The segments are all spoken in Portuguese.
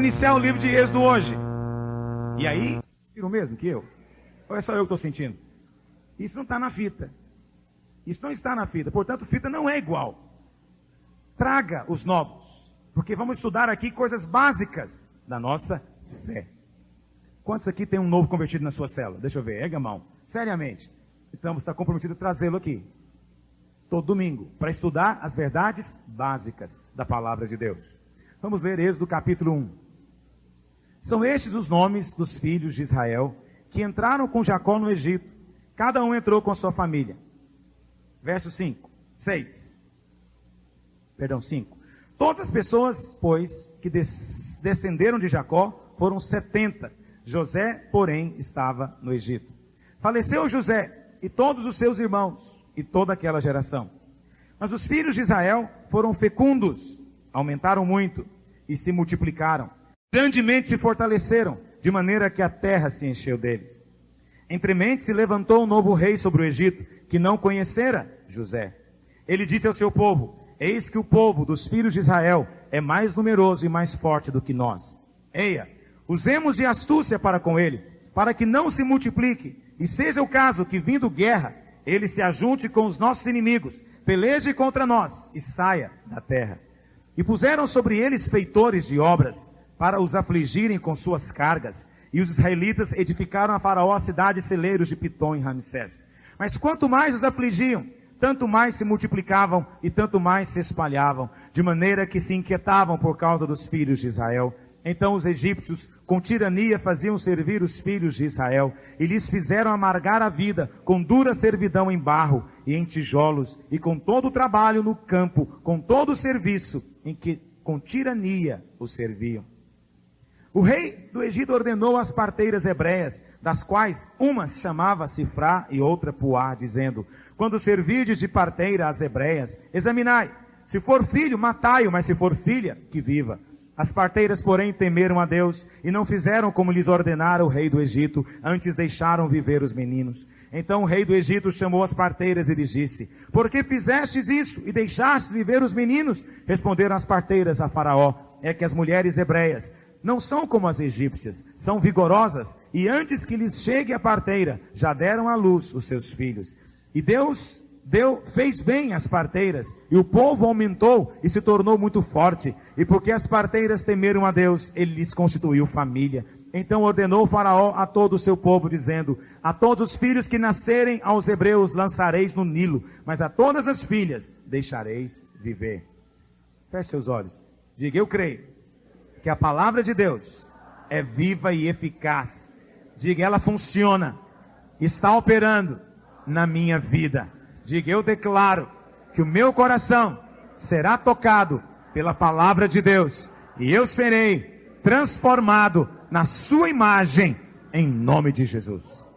iniciar o livro de Êxodo hoje. E aí, viram mesmo que eu? Ou é só eu que estou sentindo? Isso não está na fita. Isso não está na fita. Portanto, fita não é igual. Traga os novos. Porque vamos estudar aqui coisas básicas da nossa fé. Quantos aqui tem um novo convertido na sua célula? Deixa eu ver, erga a mão. Seriamente. Então você está comprometido a trazê-lo aqui. Todo domingo. Para estudar as verdades básicas da palavra de Deus. Vamos ler Êxodo capítulo 1. São estes os nomes dos filhos de Israel que entraram com Jacó no Egito. Cada um entrou com sua família. Verso 5. Todas as pessoas, pois, que descenderam de Jacó foram 70. José, porém, estava no Egito. Faleceu José e todos os seus irmãos e toda aquela geração. Mas os filhos de Israel foram fecundos, aumentaram muito e se multiplicaram. Grandemente se fortaleceram, de maneira que a terra se encheu deles. Entremente se levantou um novo rei sobre o Egito, que não conhecera José. Ele disse ao seu povo: eis que o povo dos filhos de Israel é mais numeroso e mais forte do que nós. Eia, usemos de astúcia para com ele, para que não se multiplique, e seja o caso que, vindo guerra, ele se ajunte com os nossos inimigos, peleje contra nós e saia da terra. E puseram sobre eles feitores de obras, para os afligirem com suas cargas. E os israelitas edificaram a Faraó a cidade de celeiros de Pitom e Ramsés. Mas quanto mais os afligiam, tanto mais se multiplicavam e tanto mais se espalhavam, de maneira que se inquietavam por causa dos filhos de Israel. Então os egípcios, com tirania, faziam servir os filhos de Israel, e lhes fizeram amargar a vida, com dura servidão em barro e em tijolos, e com todo o trabalho no campo, com todo o serviço, em que com tirania os serviam. O rei do Egito ordenou às parteiras hebreias, das quais uma se chamava Sifrá e outra Puá, dizendo: quando servirdes de parteira às hebreias, examinai, se for filho, matai-o, mas se for filha, que viva. As parteiras, porém, temeram a Deus, e não fizeram como lhes ordenara o rei do Egito, antes deixaram viver os meninos. Então o rei do Egito chamou as parteiras e lhes disse: por que fizestes isso, e deixastes viver os meninos? Responderam as parteiras a Faraó: é que as mulheres hebreias não são como as egípcias, são vigorosas, e antes que lhes chegue a parteira, já deram à luz os seus filhos. E Deus fez bem as parteiras, e o povo aumentou e se tornou muito forte, e porque as parteiras temeram a Deus, ele lhes constituiu família. Então ordenou Faraó a todo o seu povo, dizendo: a todos os filhos que nascerem aos hebreus lançareis no Nilo, mas a todas as filhas deixareis viver. Feche seus olhos, diga: eu creio que a palavra de Deus é viva e eficaz. Diga: ela funciona, está operando na minha vida. Diga: eu declaro que o meu coração será tocado pela palavra de Deus, e eu serei transformado na sua imagem, em nome de Jesus.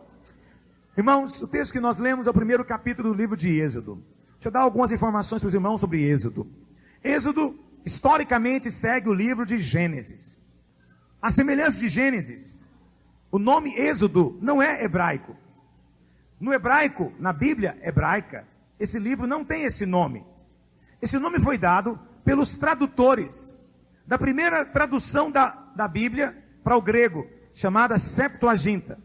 Irmãos, o texto que nós lemos é o primeiro capítulo do livro de Êxodo. Deixa eu dar algumas informações para os irmãos sobre Êxodo. Êxodo, historicamente, segue o livro de Gênesis. A semelhança de Gênesis, o nome Êxodo não é hebraico. No hebraico, na Bíblia hebraica, esse livro não tem esse nome. Esse nome foi dado pelos tradutores da primeira tradução da Bíblia para o grego, chamada Septuaginta.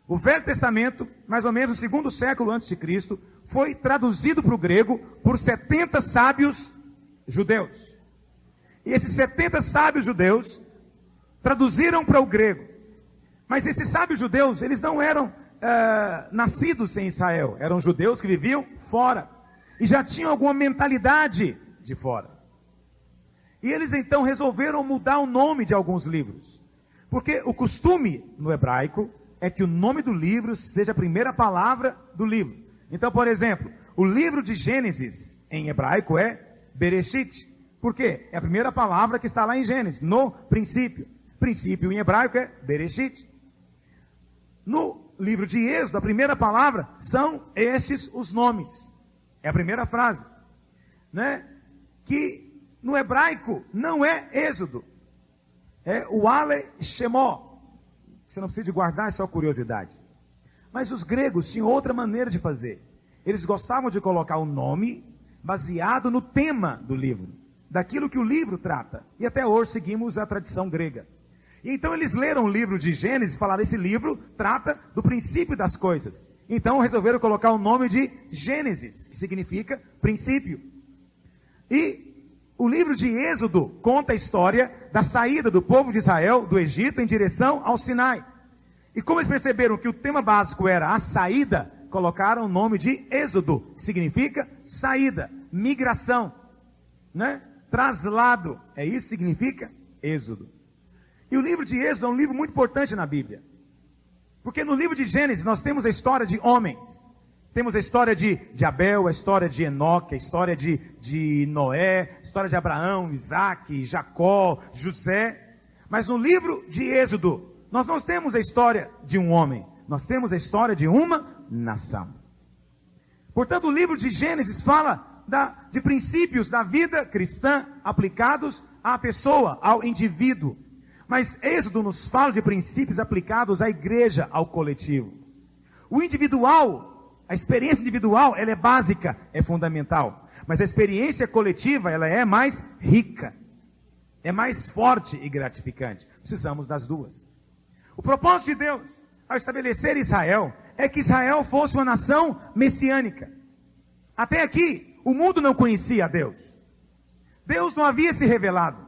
O Velho Testamento, mais ou menos no segundo século antes de Cristo, foi traduzido para o grego por 70 sábios judeus. E esses 70 sábios judeus traduziram para o grego. Mas esses sábios judeus, eles não eram nascidos em Israel, eram judeus que viviam fora e já tinham alguma mentalidade de fora. E eles então resolveram mudar o nome de alguns livros, porque o costume no hebraico é que o nome do livro seja a primeira palavra do livro. Então, por exemplo, o livro de Gênesis em hebraico é Bereshit. Por quê? É a primeira palavra que está lá em Gênesis, no princípio. Princípio em hebraico é Bereshit. No livro de Êxodo, a primeira palavra são estes os nomes. É a primeira frase, né? Que no hebraico não é Êxodo, é o Ale Shemó. Você não precisa de guardar, é só curiosidade. Mas os gregos tinham outra maneira de fazer. Eles gostavam de colocar o nome baseado no tema do livro. daquilo que o livro trata. E até hoje seguimos a tradição grega. E então eles leram o livro de Gênesis e falaram, esse livro trata do princípio das coisas. Então resolveram colocar o nome de Gênesis, que significa princípio. E o livro de Êxodo conta a história da saída do povo de Israel do Egito em direção ao Sinai. E como eles perceberam que o tema básico era a saída, colocaram o nome de Êxodo, que significa saída, migração, né? Traslado, é isso que significa Êxodo. E o livro de Êxodo é um livro muito importante na Bíblia. Porque no livro de Gênesis nós temos a história de homens. Temos a história de Abel, a história de Enoque, a história de Noé, a história de Abraão, Isaac, Jacó, José. Mas no livro de Êxodo, nós não temos a história de um homem. Nós temos a história de uma nação. Portanto, o livro de Gênesis fala de princípios da vida cristã aplicados à pessoa, ao indivíduo. Mas Êxodo nos fala de princípios aplicados à igreja, ao coletivo. O individual, a experiência individual, ela é básica, é fundamental. Mas a experiência coletiva, ela é mais rica, é mais forte e gratificante. Precisamos das duas. O propósito de Deus, ao estabelecer Israel, é que Israel fosse uma nação messiânica. Até aqui, o mundo não conhecia a Deus. Deus não havia se revelado.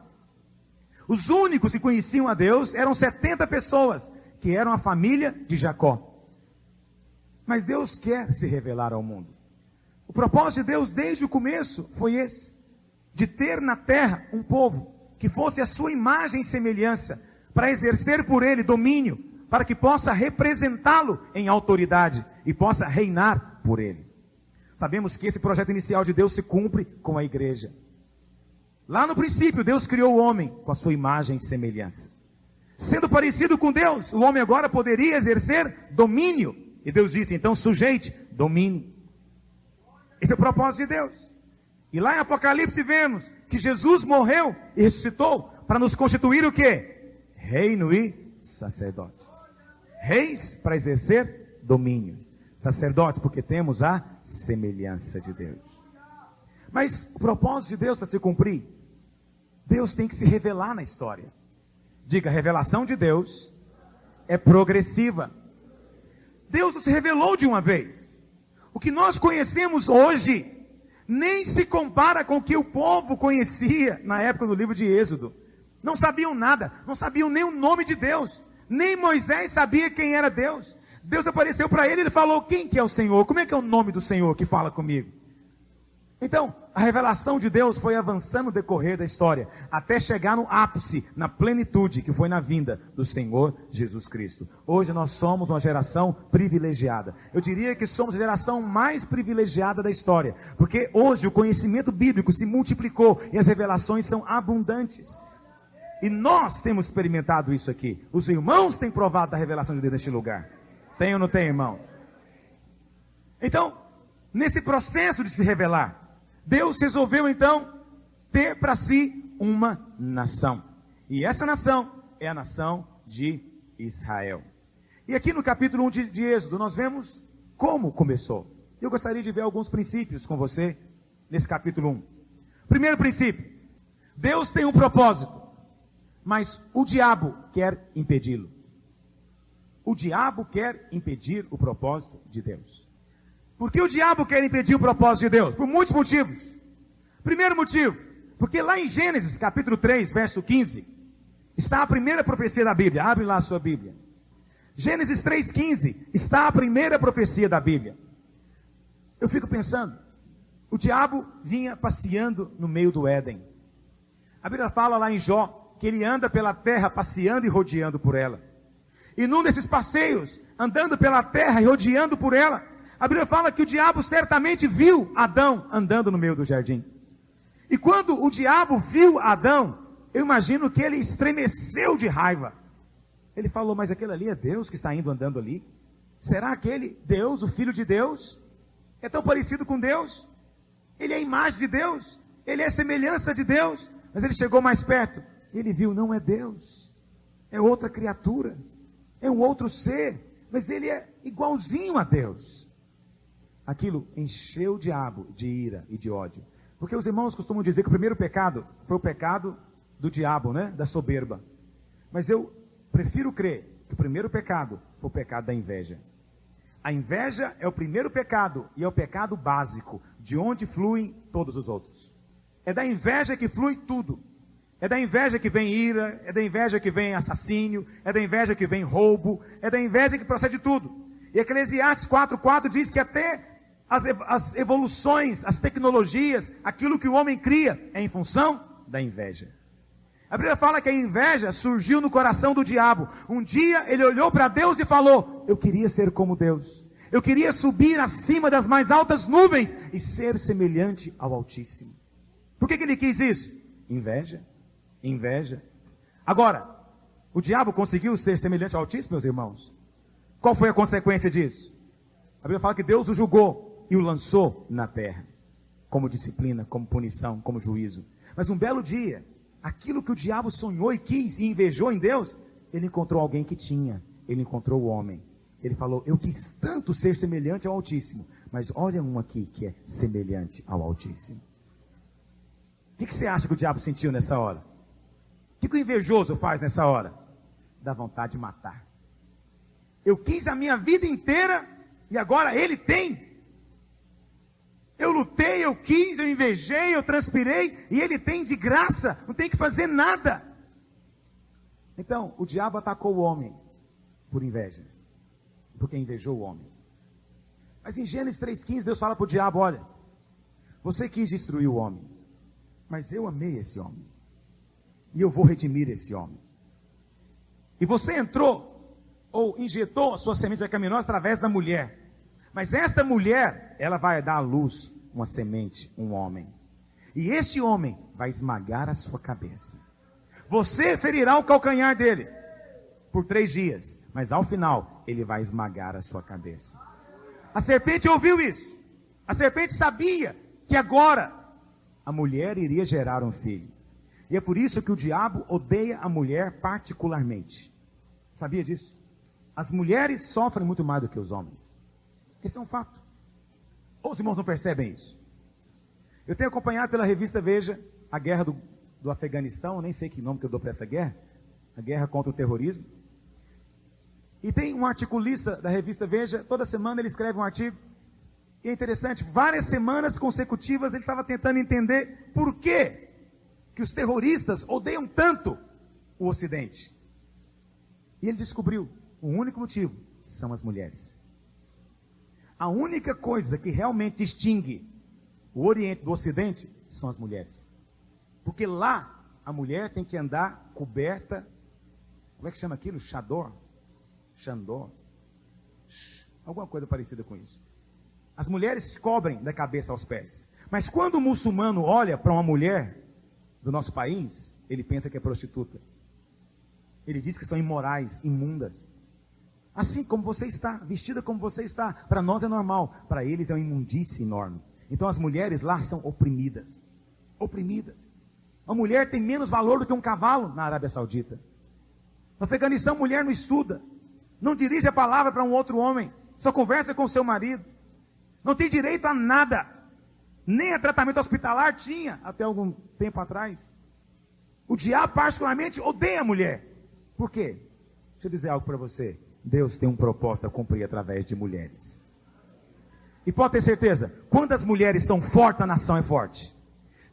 Os únicos que conheciam a Deus eram 70 pessoas, que eram a família de Jacó. Mas Deus quer se revelar ao mundo. O propósito de Deus desde o começo foi esse, de ter na terra um povo, que fosse a sua imagem e semelhança, para exercer por ele domínio, para que possa representá-lo em autoridade, e possa reinar por ele. Sabemos que esse projeto inicial de Deus se cumpre com a igreja. Lá no princípio, Deus criou o homem com a sua imagem e semelhança. Sendo parecido com Deus, o homem agora poderia exercer domínio. E Deus disse, então sujeite, domine. Esse é o propósito de Deus. E lá em Apocalipse vemos que Jesus morreu e ressuscitou para nos constituir o quê? Reino e sacerdotes. Reis para exercer domínio. Sacerdotes porque temos a semelhança de Deus. Mas o propósito de Deus para se cumprir, Deus tem que se revelar na história. Diga, a revelação de Deus é progressiva. Deus não se revelou de uma vez. O que nós conhecemos hoje, nem se compara com o que o povo conhecia na época do livro de Êxodo. Não sabiam nada, não sabiam nem o nome de Deus. Nem Moisés sabia quem era Deus. Deus apareceu para ele e ele falou, quem que é o Senhor? Como é que é o nome do Senhor que fala comigo? Então, a revelação de Deus foi avançando no decorrer da história, até chegar no ápice, na plenitude, que foi na vinda do Senhor Jesus Cristo. Hoje nós somos uma geração privilegiada. Eu diria que somos a geração mais privilegiada da história, porque hoje o conhecimento bíblico se multiplicou e as revelações são abundantes. E nós temos experimentado isso aqui. Os irmãos têm provado da revelação de Deus neste lugar. Tem ou não tem, irmão? Então, nesse processo de se revelar, Deus resolveu então ter para si uma nação. E essa nação é a nação de Israel. E aqui no capítulo 1 de Êxodo nós vemos como começou. Eu gostaria de ver alguns princípios com você nesse capítulo 1. Primeiro princípio, Deus tem um propósito, mas o diabo quer impedi-lo. O diabo quer impedir o propósito de Deus. Por que o diabo quer impedir o propósito de Deus? Por muitos motivos. Primeiro motivo, porque lá em Gênesis capítulo 3, verso 15, está a primeira profecia da Bíblia. Abre lá a sua Bíblia. Gênesis 3,15 está a primeira profecia da Bíblia. Eu fico pensando, o diabo vinha passeando no meio do Éden. A Bíblia fala lá em Jó, que ele anda pela terra passeando e rodeando por ela. E num desses passeios, andando pela terra e rodeando por ela, a Bíblia fala que o diabo certamente viu Adão andando no meio do jardim. E quando o diabo viu Adão, eu imagino que ele estremeceu de raiva. Ele falou, mas aquele ali é Deus que está indo andando ali? Será aquele Deus, o Filho de Deus? É tão parecido com Deus? Ele é a imagem de Deus? Ele é a semelhança de Deus? Mas ele chegou mais perto. Ele viu, não é Deus. É outra criatura. É um outro ser. Mas ele é igualzinho a Deus. Aquilo encheu o diabo de ira e de ódio. Porque os irmãos costumam dizer que o primeiro pecado foi o pecado do diabo, né? Da soberba. Mas eu prefiro crer que o primeiro pecado foi o pecado da inveja. A inveja é o primeiro pecado e é o pecado básico, de onde fluem todos os outros. É da inveja que flui tudo. É da inveja que vem ira, é da inveja que vem assassínio, é da inveja que vem roubo, é da inveja que procede tudo. E Eclesiastes 4:4 diz que até as evoluções, as tecnologias, aquilo que o homem cria é em função da inveja. A Bíblia fala que a inveja surgiu no coração do diabo. Um dia ele olhou para Deus e falou: eu queria ser como Deus. Eu queria subir acima das mais altas nuvens e ser semelhante ao Altíssimo. Por que ele quis isso? Inveja. Inveja. Agora, o diabo conseguiu ser semelhante ao Altíssimo, meus irmãos? Qual foi a consequência disso? A Bíblia fala que Deus o julgou e o lançou na terra, como disciplina, como punição, como juízo. Mas um belo dia, aquilo que o diabo sonhou e quis e invejou em Deus, ele encontrou alguém que tinha, ele encontrou o homem. Ele falou: eu quis tanto ser semelhante ao Altíssimo, mas olha um aqui que é semelhante ao Altíssimo. O que você acha que o diabo sentiu nessa hora? O que o invejoso faz nessa hora? Dá vontade de matar. Eu quis a minha vida inteira e agora ele tem. Eu lutei, eu quis, eu invejei, eu transpirei e ele tem de graça, não tem que fazer nada. Então, o diabo atacou o homem por inveja, porque invejou o homem. Mas em Gênesis 3,15, Deus fala para o diabo: olha, você quis destruir o homem, mas eu amei esse homem, e eu vou redimir esse homem. E você entrou, ou injetou a sua semente pecaminosa através da mulher. Mas esta mulher, ela vai dar à luz uma semente, um homem. E este homem vai esmagar a sua cabeça. Você ferirá o calcanhar dele por 3 dias, mas ao final, ele vai esmagar a sua cabeça. A serpente ouviu isso. A serpente sabia que agora a mulher iria gerar um filho. E é por isso que o diabo odeia a mulher particularmente. Sabia disso? As mulheres sofrem muito mais do que os homens. Esse é um fato. Ou os irmãos não percebem isso? Eu tenho acompanhado pela revista Veja a guerra do Afeganistão, eu nem sei que nome que eu dou para essa guerra, a guerra contra o terrorismo. E tem um articulista da revista Veja, toda semana ele escreve um artigo, e é interessante, várias semanas consecutivas ele estava tentando entender por que os terroristas odeiam tanto o Ocidente. E ele descobriu o único motivo: são as mulheres. A única coisa que realmente distingue o Oriente do Ocidente são as mulheres. Porque lá, a mulher tem que andar coberta, como é que chama aquilo? Xandor? Alguma coisa parecida com isso. As mulheres se cobrem da cabeça aos pés. Mas quando o muçulmano olha para uma mulher do nosso país, ele pensa que é prostituta. Ele diz que são imorais, imundas. Assim como você está, vestida como você está, para nós é normal, para eles é uma imundície enorme. Então as mulheres lá são oprimidas. Oprimidas. A mulher tem menos valor do que um cavalo na Arábia Saudita. No Afeganistão, a mulher não estuda, não dirige a palavra para um outro homem, só conversa com o seu marido, não tem direito a nada, nem a tratamento hospitalar tinha até algum tempo atrás. O diabo particularmente odeia a mulher. Por quê? Deixa eu dizer algo para você. Deus tem um propósito a cumprir através de mulheres. E pode ter certeza, quando as mulheres são fortes, a nação é forte.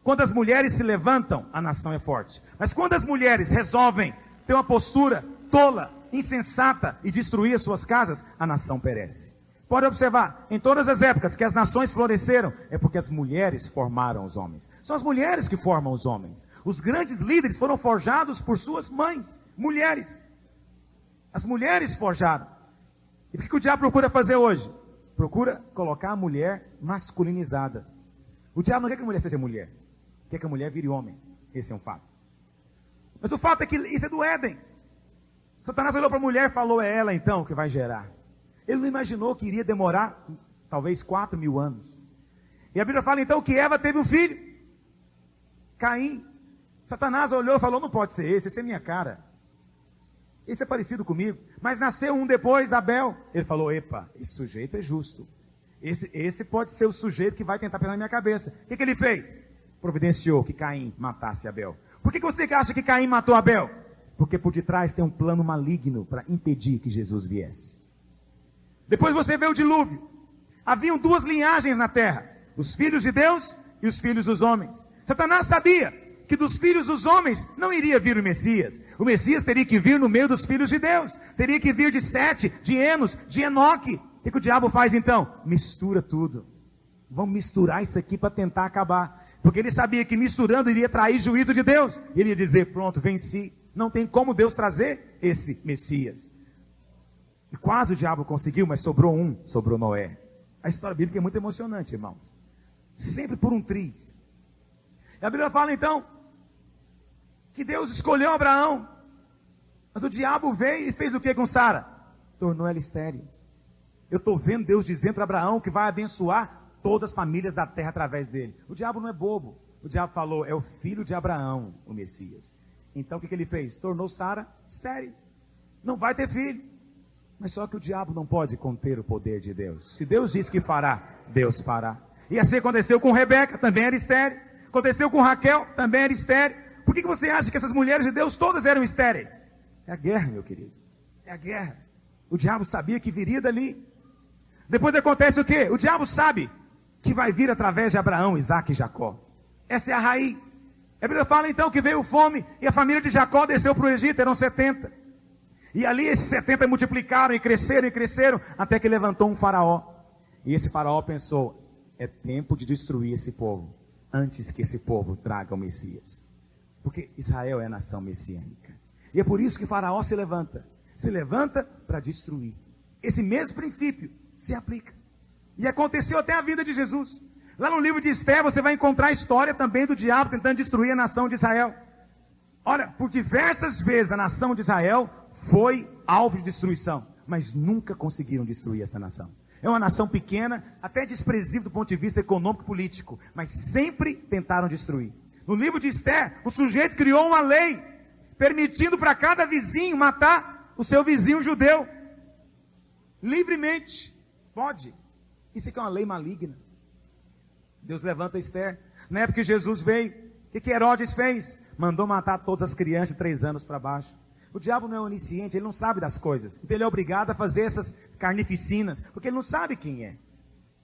Quando as mulheres se levantam, a nação é forte. Mas quando as mulheres resolvem ter uma postura tola, insensata e destruir as suas casas, a nação perece. Pode observar, em todas as épocas que as nações floresceram, é porque as mulheres formaram os homens. São as mulheres que formam os homens. Os grandes líderes foram forjados por suas mães, mulheres. As mulheres forjaram. E o que o diabo procura fazer hoje? Procura colocar a mulher masculinizada. O diabo não quer que a mulher seja mulher, quer que a mulher vire homem. Esse é um fato. Mas o fato é que isso é do Éden. Satanás olhou para a mulher e falou: é ela então que vai gerar. Ele não imaginou que iria demorar talvez 4.000 anos. E a Bíblia fala então que Eva teve um filho, Caim. Satanás olhou e falou: não pode ser esse é minha cara. Esse é parecido comigo. Mas nasceu um depois, Abel. Ele falou: epa, esse sujeito é justo. Esse pode ser o sujeito que vai tentar pegar na minha cabeça. O que ele fez? providenciou que Caim matasse Abel? Por que você acha que Caim matou Abel? Porque por detrás tem um plano maligno para impedir que Jesus viesse. Depois você vê o dilúvio. Haviam duas linhagens na terra: os filhos de Deus e os filhos dos homens. Satanás sabia que dos filhos dos homens não iria vir o Messias. O Messias teria que vir no meio dos filhos de Deus. Teria que vir de Sete, de Enos, de Enoque. O que o diabo faz então? Mistura tudo. Vamos misturar isso aqui para tentar acabar. Porque ele sabia que misturando iria trair juízo de Deus. Ele ia dizer: pronto, venci. Não tem como Deus trazer esse Messias. E quase o diabo conseguiu, mas sobrou Noé. A história bíblica é muito emocionante, irmãos. Sempre por um triz. E a Bíblia fala então que Deus escolheu Abraão. Mas o diabo veio e fez o que com Sara? Tornou ela estéril. Eu estou vendo Deus dizendo para Abraão que vai abençoar todas as famílias da terra através dele. O diabo não é bobo. O diabo falou: é o filho de Abraão, o Messias. Então o que ele fez? Tornou Sara estéril. Não vai ter filho. Mas só que o diabo não pode conter o poder de Deus. Se Deus diz que fará, Deus fará. E assim aconteceu com Rebeca, também era estéril. Aconteceu com Raquel, também era estéril. Por que você acha que essas mulheres de Deus todas eram estéreis? É a guerra, meu querido. É a guerra. O diabo sabia que viria dali. Depois acontece o quê? O diabo sabe que vai vir através de Abraão, Isaque e Jacó. Essa é a raiz. A Bíblia fala então que veio fome e a família de Jacó desceu para o Egito, eram 70. E ali esses 70 multiplicaram e cresceram, até que levantou um faraó. E esse faraó pensou: é tempo de destruir esse povo, antes que esse povo traga o Messias. Porque Israel é a nação messiânica. E é por isso que faraó se levanta para destruir. Esse mesmo princípio se aplica. E aconteceu até a vida de Jesus. Lá no livro de Esther você vai encontrar a história também do diabo tentando destruir a nação de Israel. Olha, por diversas vezes a nação de Israel foi alvo de destruição, mas nunca conseguiram destruir essa nação. É uma nação pequena, até desprezível do ponto de vista econômico e político, mas sempre tentaram destruir. No livro de Esther, o sujeito criou uma lei, permitindo para cada vizinho matar o seu vizinho judeu. Livremente. Pode. Isso aqui é uma lei maligna. Deus levanta Esther. Na época que Jesus veio, o que Herodes fez? Mandou matar todas as crianças de 3 anos para baixo. O diabo não é onisciente, ele não sabe das coisas. Então ele é obrigado a fazer essas carnificinas, porque ele não sabe quem é.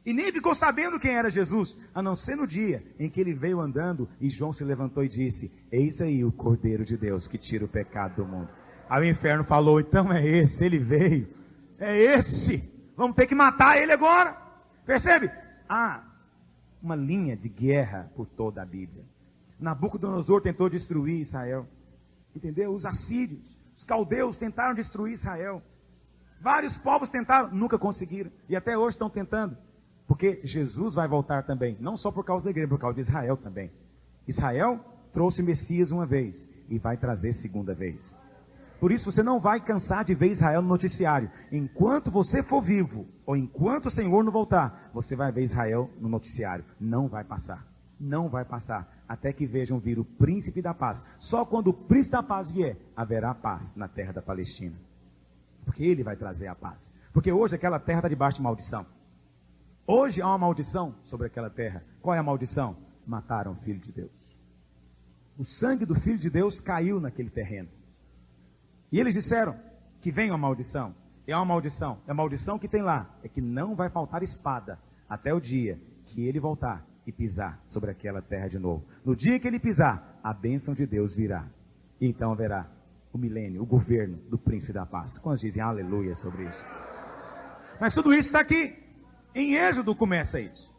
E nem ficou sabendo quem era Jesus, a não ser no dia em que ele veio andando e João se levantou e disse: eis aí o Cordeiro de Deus que tira o pecado do mundo. Aí o inferno falou: então é esse, ele veio. É esse. Vamos ter que matar ele agora. Percebe? Há uma linha de guerra por toda a Bíblia. Nabucodonosor tentou destruir Israel. Entendeu? Os assírios, os caldeus tentaram destruir Israel. Vários povos tentaram, nunca conseguiram. E até hoje estão tentando. Porque Jesus vai voltar também. Não só por causa da igreja, por causa de Israel também. Israel trouxe o Messias uma vez e vai trazer segunda vez. Por isso você não vai cansar de ver Israel no noticiário. Enquanto você for vivo, ou enquanto o Senhor não voltar, você vai ver Israel no noticiário. Não vai passar. Não vai passar. Até que vejam vir o príncipe da paz. Só quando o príncipe da paz vier, haverá paz na terra da Palestina. Porque ele vai trazer a paz. Porque hoje aquela terra está debaixo de maldição. Hoje há uma maldição sobre aquela terra. Qual é a maldição? Mataram o Filho de Deus. O sangue do Filho de Deus caiu naquele terreno. E eles disseram que vem uma maldição. É uma maldição. A maldição que tem lá é que não vai faltar espada até o dia que ele voltar e pisar sobre aquela terra de novo. No dia que ele pisar, a bênção de Deus virá. E então haverá o milênio, o governo do príncipe da paz. Quantos dizem aleluia sobre isso? Mas tudo isso está aqui. Em Êxodo começa isso.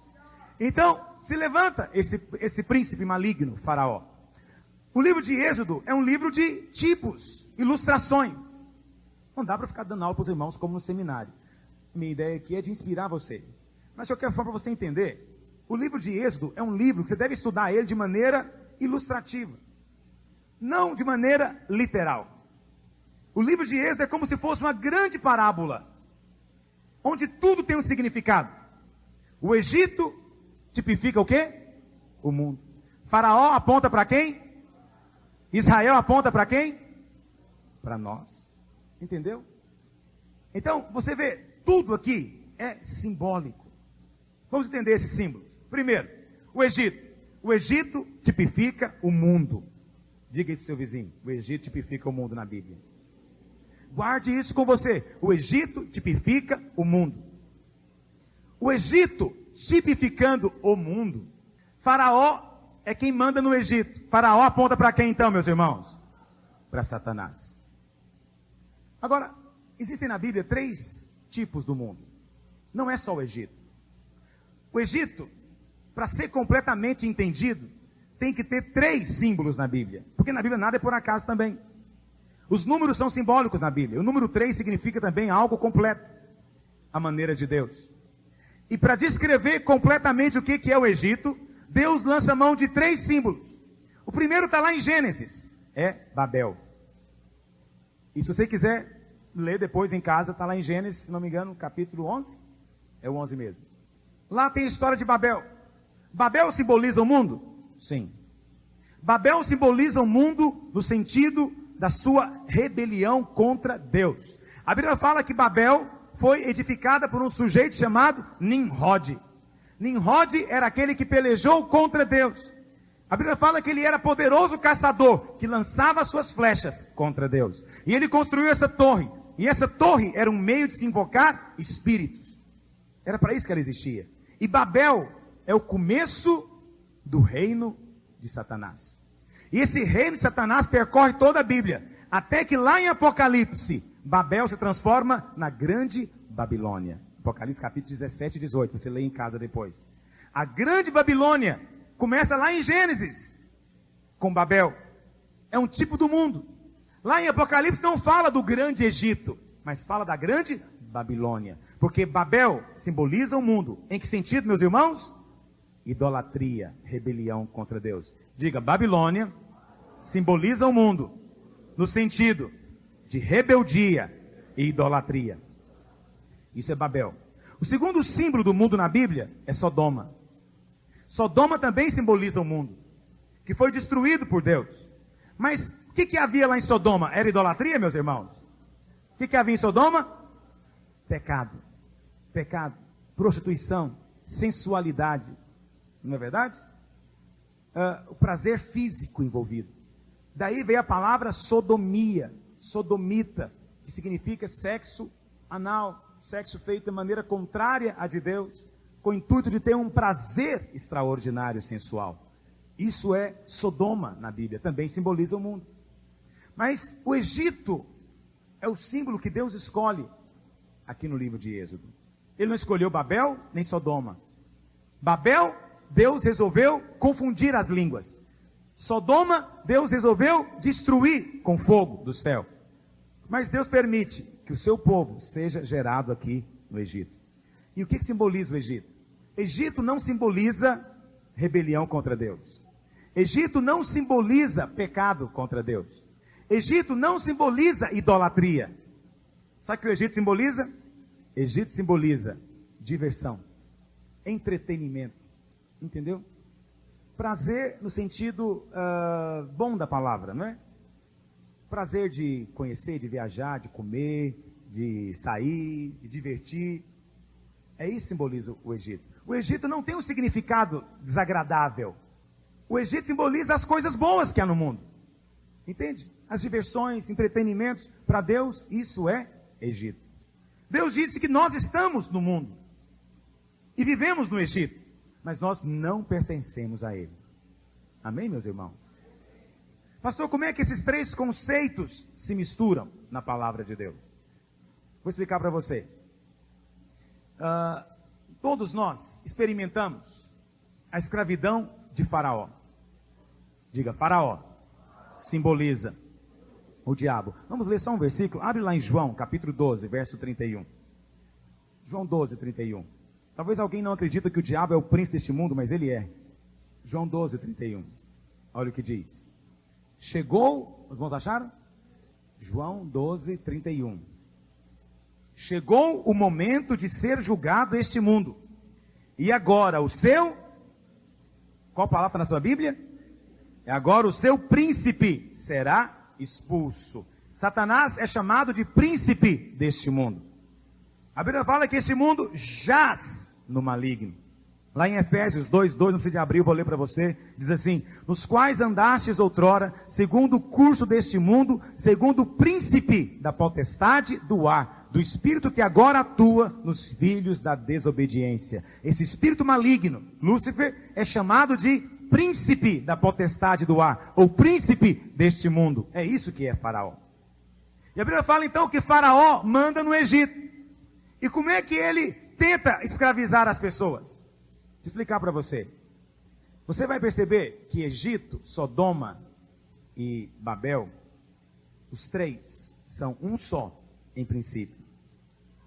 Então, se levanta esse príncipe maligno, Faraó. O livro de Êxodo é um livro de tipos, ilustrações. Não dá para ficar dando aula para os irmãos como no seminário. Minha ideia aqui é de inspirar você. Mas eu quero falar para você entender. O livro de Êxodo é um livro que você deve estudar ele de maneira ilustrativa. Não de maneira literal. O livro de Êxodo é como se fosse uma grande parábola. Onde tudo tem um significado. O Egito tipifica o quê? O mundo. Faraó aponta para quem? Israel aponta para quem? Para nós. Entendeu? Então, você vê, tudo aqui é simbólico. Vamos entender esses símbolos. Primeiro, o Egito. O Egito tipifica o mundo. Diga isso para o seu vizinho. O Egito tipifica o mundo na Bíblia. Guarde isso com você. O Egito tipifica o mundo. O Egito tipificando o mundo. Faraó é quem manda no Egito. Faraó aponta para quem então, meus irmãos? Para Satanás. Agora, existem na Bíblia 3 tipos do mundo. Não é só o Egito. O Egito, para ser completamente entendido, tem que ter 3 símbolos na Bíblia. Porque na Bíblia nada é por acaso também. Os números são simbólicos na Bíblia. O número 3 significa também algo completo. A maneira de Deus. E para descrever completamente o que é o Egito, Deus lança mão de 3 símbolos. O primeiro está lá em Gênesis. É Babel. E se você quiser ler depois em casa, está lá em Gênesis, se não me engano, capítulo 11. É o 11 mesmo. Lá tem a história de Babel. Babel simboliza o mundo? Sim. Babel simboliza o mundo no sentido da sua rebelião contra Deus. A Bíblia fala que Babel foi edificada por um sujeito chamado Nimrod. Nimrod era aquele que pelejou contra Deus. A Bíblia fala que ele era poderoso caçador, que lançava suas flechas contra Deus. E ele construiu essa torre. E essa torre era um meio de se invocar espíritos. Era para isso que ela existia. E Babel é o começo do reino de Satanás. E esse reino de Satanás percorre toda a Bíblia. Até que lá em Apocalipse, Babel se transforma na grande Babilônia. Apocalipse capítulo 17 e 18. Você lê em casa depois. A grande Babilônia começa lá em Gênesis, com Babel. É um tipo do mundo. Lá em Apocalipse não fala do grande Egito, mas fala da grande Babilônia. Porque Babel simboliza o mundo. Em que sentido, meus irmãos? Idolatria, rebelião contra Deus. Diga, Babilônia simboliza o mundo no sentido de rebeldia e idolatria. Isso é Babel. O segundo símbolo do mundo na Bíblia é Sodoma. Sodoma também simboliza o mundo, que foi destruído por Deus. Mas o que havia lá em Sodoma? Era idolatria, meus irmãos? O que havia em Sodoma? Pecado. Pecado, prostituição, sensualidade. Não é verdade? O prazer físico envolvido. Daí veio a palavra sodomia, sodomita, que significa sexo anal, sexo feito de maneira contrária à de Deus, com o intuito de ter um prazer extraordinário sensual. Isso é Sodoma na Bíblia, também simboliza o mundo. Mas o Egito é o símbolo que Deus escolhe aqui no livro de Êxodo. Ele não escolheu Babel nem Sodoma. Babel, Deus resolveu confundir as línguas. Sodoma, Deus resolveu destruir com fogo do céu. Mas Deus permite que o seu povo seja gerado aqui no Egito. E o que simboliza o Egito? Egito não simboliza rebelião contra Deus. Egito não simboliza pecado contra Deus. Egito não simboliza idolatria. Sabe o que o Egito simboliza? Egito simboliza diversão, entretenimento. Entendeu? Prazer no sentido bom da palavra, não é? Prazer de conhecer, de viajar, de comer, de sair, de divertir. É isso que simboliza o Egito. O Egito não tem um significado desagradável. O Egito simboliza as coisas boas que há no mundo. Entende? As diversões, entretenimentos. Para Deus, isso é Egito. Deus disse que nós estamos no mundo. E vivemos no Egito. Mas nós não pertencemos a ele. Amém, meus irmãos? Pastor, como é que esses 3 conceitos se misturam na palavra de Deus? Vou explicar para você. Todos nós experimentamos a escravidão de Faraó. Diga, Faraó simboliza o diabo. Vamos ler só um versículo. Abre lá em João, capítulo 12, verso 31. João 12, 31. Talvez alguém não acredita que o diabo é o príncipe deste mundo, mas ele é. João 12, 31. Olha o que diz. Chegou, os irmãos acharam? João 12, 31. Chegou o momento de ser julgado este mundo. E agora o seu... Qual palavra na sua Bíblia? Agora o seu príncipe será expulso. Satanás é chamado de príncipe deste mundo. A Bíblia fala que este mundo jaz no maligno. Lá em Efésios 2:2, não precisa de abrir, eu vou ler para você, diz assim: nos quais andastes outrora, segundo o curso deste mundo, segundo o príncipe da potestade do ar, do espírito que agora atua nos filhos da desobediência. Esse espírito maligno, Lúcifer, é chamado de príncipe da potestade do ar, ou príncipe deste mundo. É isso que é Faraó. E a Bíblia fala então que Faraó manda no Egito. E como é que ele tenta escravizar as pessoas? Deixa eu explicar para você. Você vai perceber que Egito, Sodoma e Babel, os três são um só, em princípio.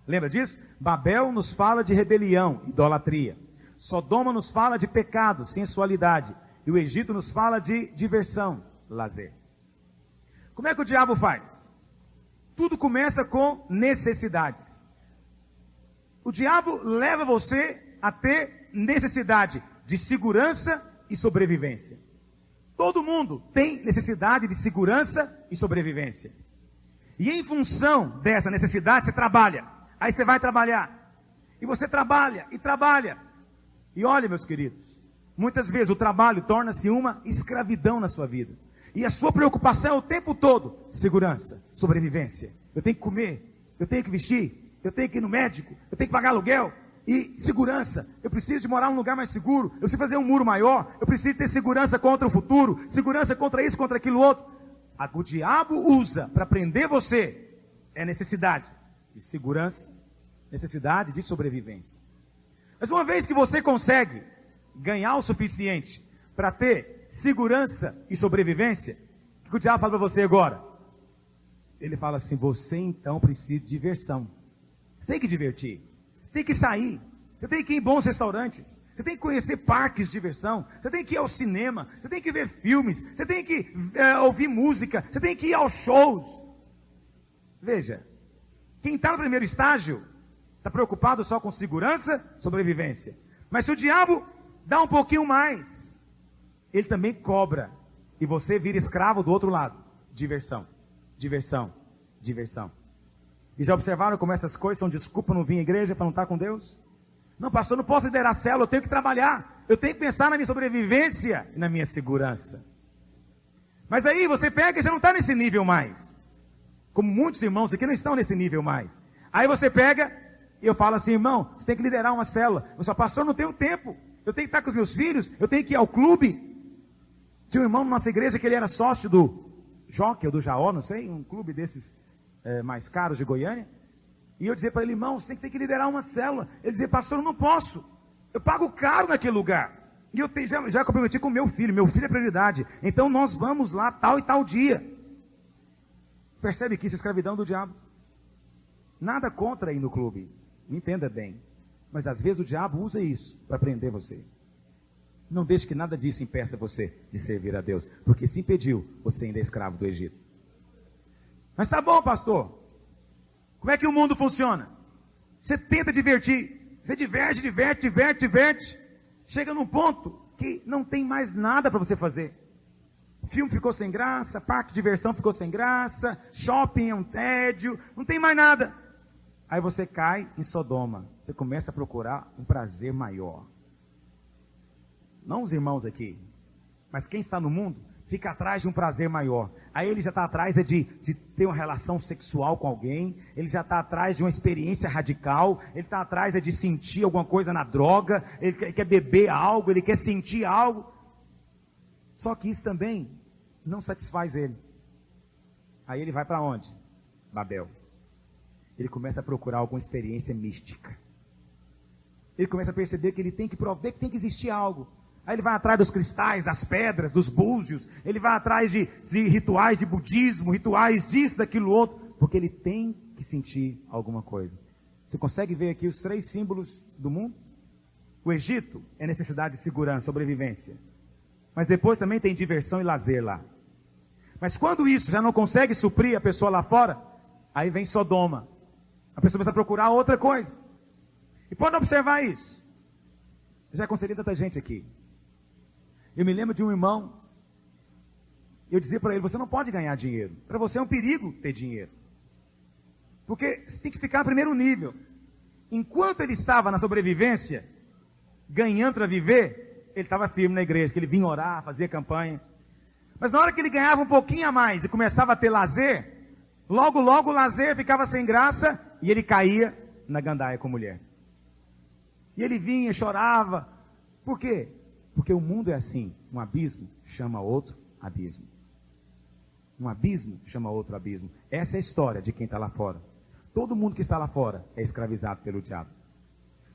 Lembra disso? Babel nos fala de rebelião, idolatria. Sodoma nos fala de pecado, sensualidade. E o Egito nos fala de diversão, lazer. Como é que o diabo faz? Tudo começa com necessidades. O diabo leva você a ter necessidade de segurança e sobrevivência. Todo mundo tem necessidade de segurança e sobrevivência. E em função dessa necessidade, você trabalha. Aí você vai trabalhar. E você trabalha e trabalha. E olha, meus queridos, muitas vezes o trabalho torna-se uma escravidão na sua vida. E a sua preocupação é o tempo todo: segurança, sobrevivência. Eu tenho que comer, eu tenho que vestir, eu tenho que ir no médico, eu tenho que pagar aluguel. E segurança, eu preciso de morar num lugar mais seguro, eu preciso fazer um muro maior, eu preciso ter segurança contra o futuro, segurança contra isso, contra aquilo outro. O diabo usa para prender você é necessidade de segurança, necessidade de sobrevivência. Mas uma vez que você consegue ganhar o suficiente para ter segurança e sobrevivência, o que o diabo fala para você agora? Ele fala assim: você então precisa de diversão. Você tem que divertir. Você tem que sair, você tem que ir em bons restaurantes, você tem que conhecer parques de diversão, você tem que ir ao cinema, você tem que ver filmes, você tem que ouvir música, você tem que ir aos shows. Veja, quem está no primeiro estágio está preocupado só com segurança, sobrevivência. Mas se o diabo dá um pouquinho mais, ele também cobra, e você vira escravo do outro lado. Diversão, diversão, diversão. E já observaram como essas coisas são desculpa não vir à igreja para não estar com Deus? Não, pastor, não posso liderar a célula, eu tenho que trabalhar. Eu tenho que pensar na minha sobrevivência e na minha segurança. Mas aí você pega e já não está nesse nível mais. Como muitos irmãos aqui não estão nesse nível mais. Aí você pega e eu falo assim: irmão, você tem que liderar uma célula. Eu falo: pastor, não tenho tempo. Eu tenho que estar com os meus filhos, eu tenho que ir ao clube. Tinha um irmão na nossa igreja que ele era sócio do Jockey ou do Jaó, não sei, um clube desses mais caros de Goiânia. E eu dizia para ele: irmão, você tem que ter que liderar uma célula. Ele dizia: pastor, eu não posso, eu pago caro naquele lugar, e eu já comprometi com meu filho é prioridade, então nós vamos lá tal e tal dia. Percebe que isso é escravidão do diabo? Nada contra ir no clube, me entenda bem, mas às vezes o diabo usa isso para prender você. Não deixe que nada disso impeça você de servir a Deus, porque se impediu, você ainda é escravo do Egito. Mas tá bom, pastor, como é que o mundo funciona? Você tenta divertir, você diverte, chega num ponto que não tem mais nada para você fazer. Filme ficou sem graça, parque de diversão ficou sem graça, shopping é um tédio, não tem mais nada. Aí você cai em Sodoma, você começa a procurar um prazer maior. Não os irmãos aqui, mas quem está no mundo fica atrás de um prazer maior. Aí ele já está atrás de ter uma relação sexual com alguém, ele já está atrás de uma experiência radical, ele está atrás de sentir alguma coisa na droga, ele quer beber algo, ele quer sentir algo. Só que isso também não satisfaz ele. Aí ele vai para onde? Babel. Ele começa a procurar alguma experiência mística. Ele começa a perceber que ele tem que provar, que tem que existir algo. Aí ele vai atrás dos cristais, das pedras, dos búzios. Ele vai atrás de rituais de budismo, rituais disso, daquilo outro. Porque ele tem que sentir alguma coisa. Você consegue ver aqui os 3 símbolos do mundo? O Egito é necessidade de segurança, sobrevivência. Mas depois também tem diversão e lazer lá. Mas quando isso já não consegue suprir a pessoa lá fora, aí vem Sodoma. A pessoa começa a procurar outra coisa. E pode observar isso. Eu já aconselhei tanta gente aqui. Eu me lembro de um irmão, eu dizia para ele: você não pode ganhar dinheiro. Para você é um perigo ter dinheiro. Porque você tem que ficar no primeiro nível. Enquanto ele estava na sobrevivência, ganhando para viver, ele estava firme na igreja, que ele vinha orar, fazia campanha. Mas na hora que ele ganhava um pouquinho a mais e começava a ter lazer, logo o lazer ficava sem graça e ele caía na gandaia com mulher. E ele vinha, chorava. Por quê? Porque o mundo é assim, um abismo chama outro abismo. Um abismo chama outro abismo. Essa é a história de quem está lá fora. Todo mundo que está lá fora é escravizado pelo diabo.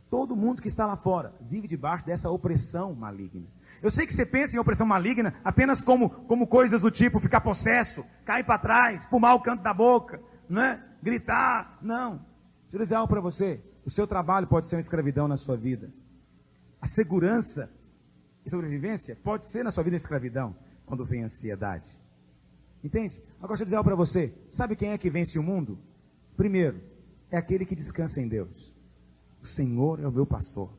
Todo mundo que está lá fora vive debaixo dessa opressão maligna. Eu sei que você pensa em opressão maligna apenas como coisas do tipo ficar possesso, cair para trás, fumar o canto da boca, né? Gritar. Não. Deixa eu dizer algo para você. O seu trabalho pode ser uma escravidão na sua vida. A segurança e sobrevivência pode ser na sua vida escravidão quando vem a ansiedade. Entende? Agora deixa eu dizer algo para você. Sabe quem é que vence o mundo? Primeiro, é aquele que descansa em Deus. O Senhor é o meu pastor.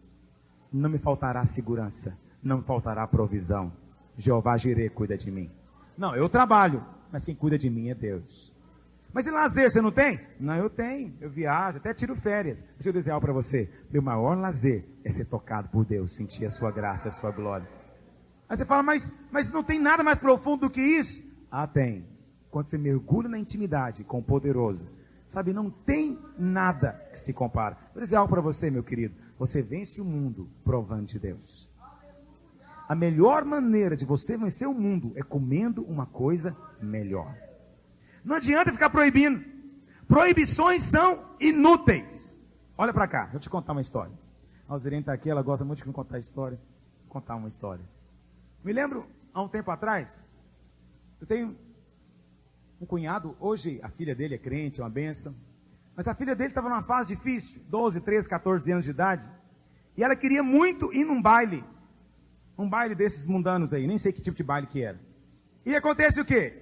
Não me faltará segurança. Não me faltará provisão. Jeová Jireh cuida de mim. Não, eu trabalho, mas quem cuida de mim é Deus. Mas e lazer, você não tem? Não, eu tenho. Eu viajo, até tiro férias. Deixa eu dizer algo para você. Meu maior lazer é ser tocado por Deus, sentir a sua graça, a sua glória. Aí você fala, mas não tem nada mais profundo do que isso? Ah, tem. Quando você mergulha na intimidade com o poderoso, sabe, não tem nada que se compara. Vou dizer algo para você, meu querido. Você vence o mundo provando de Deus. A melhor maneira de você vencer o mundo é comendo uma coisa melhor. Não adianta ficar proibindo. Proibições são inúteis. Olha para cá, deixa eu te contar uma história. A Alzirene está aqui, ela gosta muito de me contar história. Vou contar uma história. Me lembro, há um tempo atrás, eu tenho um cunhado, hoje a filha dele é crente, é uma bênção. Mas a filha dele estava numa fase difícil, 12, 13, 14 anos de idade. E ela queria muito ir num baile. Um baile desses mundanos aí, nem sei que tipo de baile que era. E acontece o quê?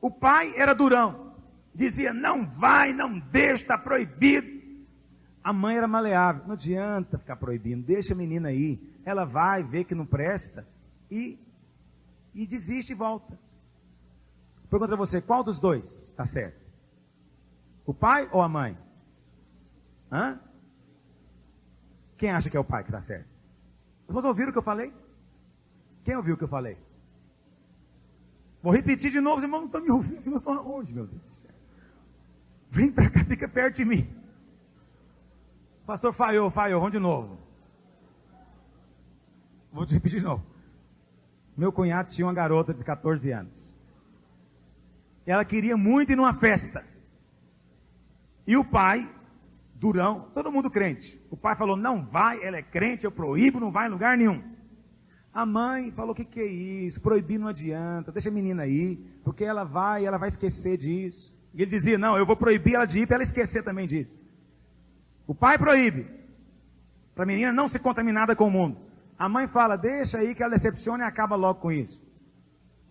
O pai era durão. Dizia, não vai, não deixa, está proibido. A mãe era maleável. Não adianta ficar proibindo, deixa a menina aí. Ela vai, vê que não presta e desiste e volta. Pergunto a você, qual dos dois está certo? O pai ou a mãe? Hã? Quem acha que é o pai que está certo? Vocês ouviram o que eu falei? Quem ouviu o que eu falei? Vou repetir de novo, os irmãos não estão me ouvindo. Os irmãos estão aonde, meu Deus do céu? Vem para cá, fica perto de mim. Pastor, falhou, vamos de novo. Vou te repetir de novo. Meu cunhado tinha uma garota de 14 anos. Ela queria muito ir numa festa. E o pai, durão, todo mundo crente. O pai falou, não vai, ela é crente, eu proíbo, não vai em lugar nenhum. A mãe falou, o que é isso? Proibir não adianta, deixa a menina aí, porque ela vai esquecer disso. E ele dizia, não, eu vou proibir ela de ir para ela esquecer também disso. O pai proíbe, para a menina não ser contaminada com o mundo. A mãe fala, deixa aí que ela decepcione e acaba logo com isso.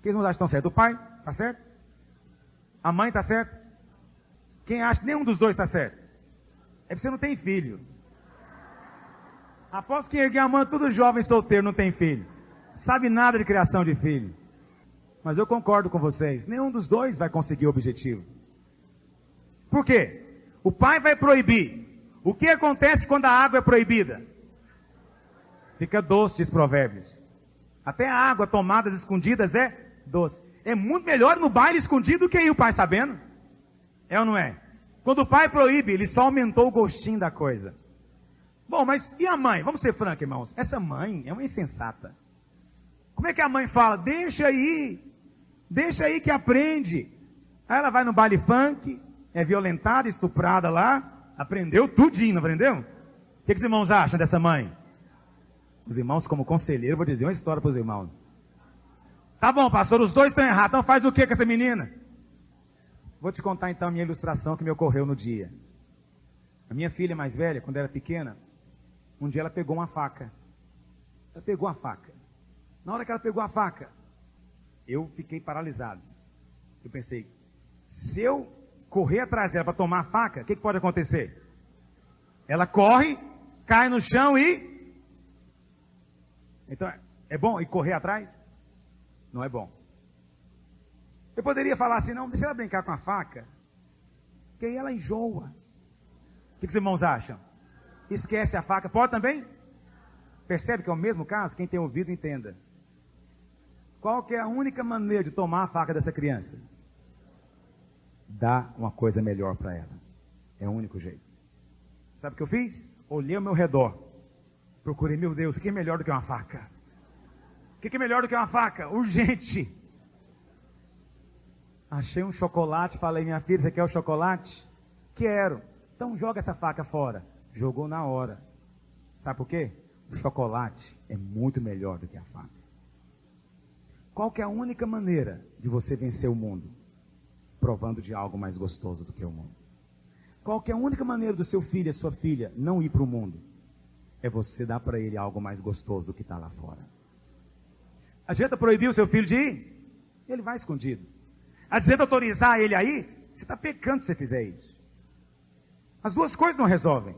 Quem não acha que estão certos? O pai está certo? A mãe está certa? Quem acha que nenhum dos dois está certo? É porque você não tem filho. Aposto que erguer a mão, tudo jovem solteiro, não tem filho. Sabe nada de criação de filho. Mas eu concordo com vocês, nenhum dos dois vai conseguir o objetivo. Por quê? O pai vai proibir. O que acontece quando a água é proibida? Fica doce, diz Provérbios. Até a água tomada escondidas é doce. É muito melhor no baile escondido do que ir o pai sabendo. É ou não é? Quando o pai proíbe, ele só aumentou o gostinho da coisa. Bom, mas e a mãe? Vamos ser francos, irmãos. Essa mãe é uma insensata. Como é que a mãe fala? Deixa aí que aprende. Aí ela vai no baile funk, é violentada, estuprada lá, aprendeu tudinho, não aprendeu? O que os irmãos acham dessa mãe? Os irmãos, como conselheiro, vou dizer uma história para os irmãos. Tá bom, pastor, os dois estão errados, então faz o que com essa menina? Vou te contar então a minha ilustração que me ocorreu no dia. A minha filha mais velha, quando era pequena, um dia ela pegou uma faca. Ela pegou a faca. Na hora que ela pegou a faca, eu fiquei paralisado. Eu pensei, se eu correr atrás dela para tomar a faca, o que pode acontecer? Ela corre, cai no chão e... Então, é bom ir correr atrás? Não é bom. Eu poderia falar assim, não, deixa ela brincar com a faca, que aí ela enjoa. O que os irmãos acham? Esquece a faca, pode também? Percebe que é o mesmo caso? Quem tem ouvido, entenda. Qual que é a única maneira de tomar a faca dessa criança? Dar uma coisa melhor para ela. É o único jeito. Sabe o que eu fiz? Olhei ao meu redor. Procurei, meu Deus, o que é melhor do que uma faca? O que é melhor do que uma faca? Urgente. Achei um chocolate, falei, minha filha, você quer o chocolate? Quero. Então joga essa faca fora. Jogou na hora. Sabe por quê? O chocolate é muito melhor do que a faca. Qual que é a única maneira de você vencer o mundo? Provando de algo mais gostoso do que o mundo. Qual que é a única maneira do seu filho e sua filha não ir para o mundo? É você dar para ele algo mais gostoso do que está lá fora. Adianta proibir o seu filho de ir? Ele vai escondido. Adianta autorizar ele a ir? Você está pecando se você fizer isso. As duas coisas não resolvem.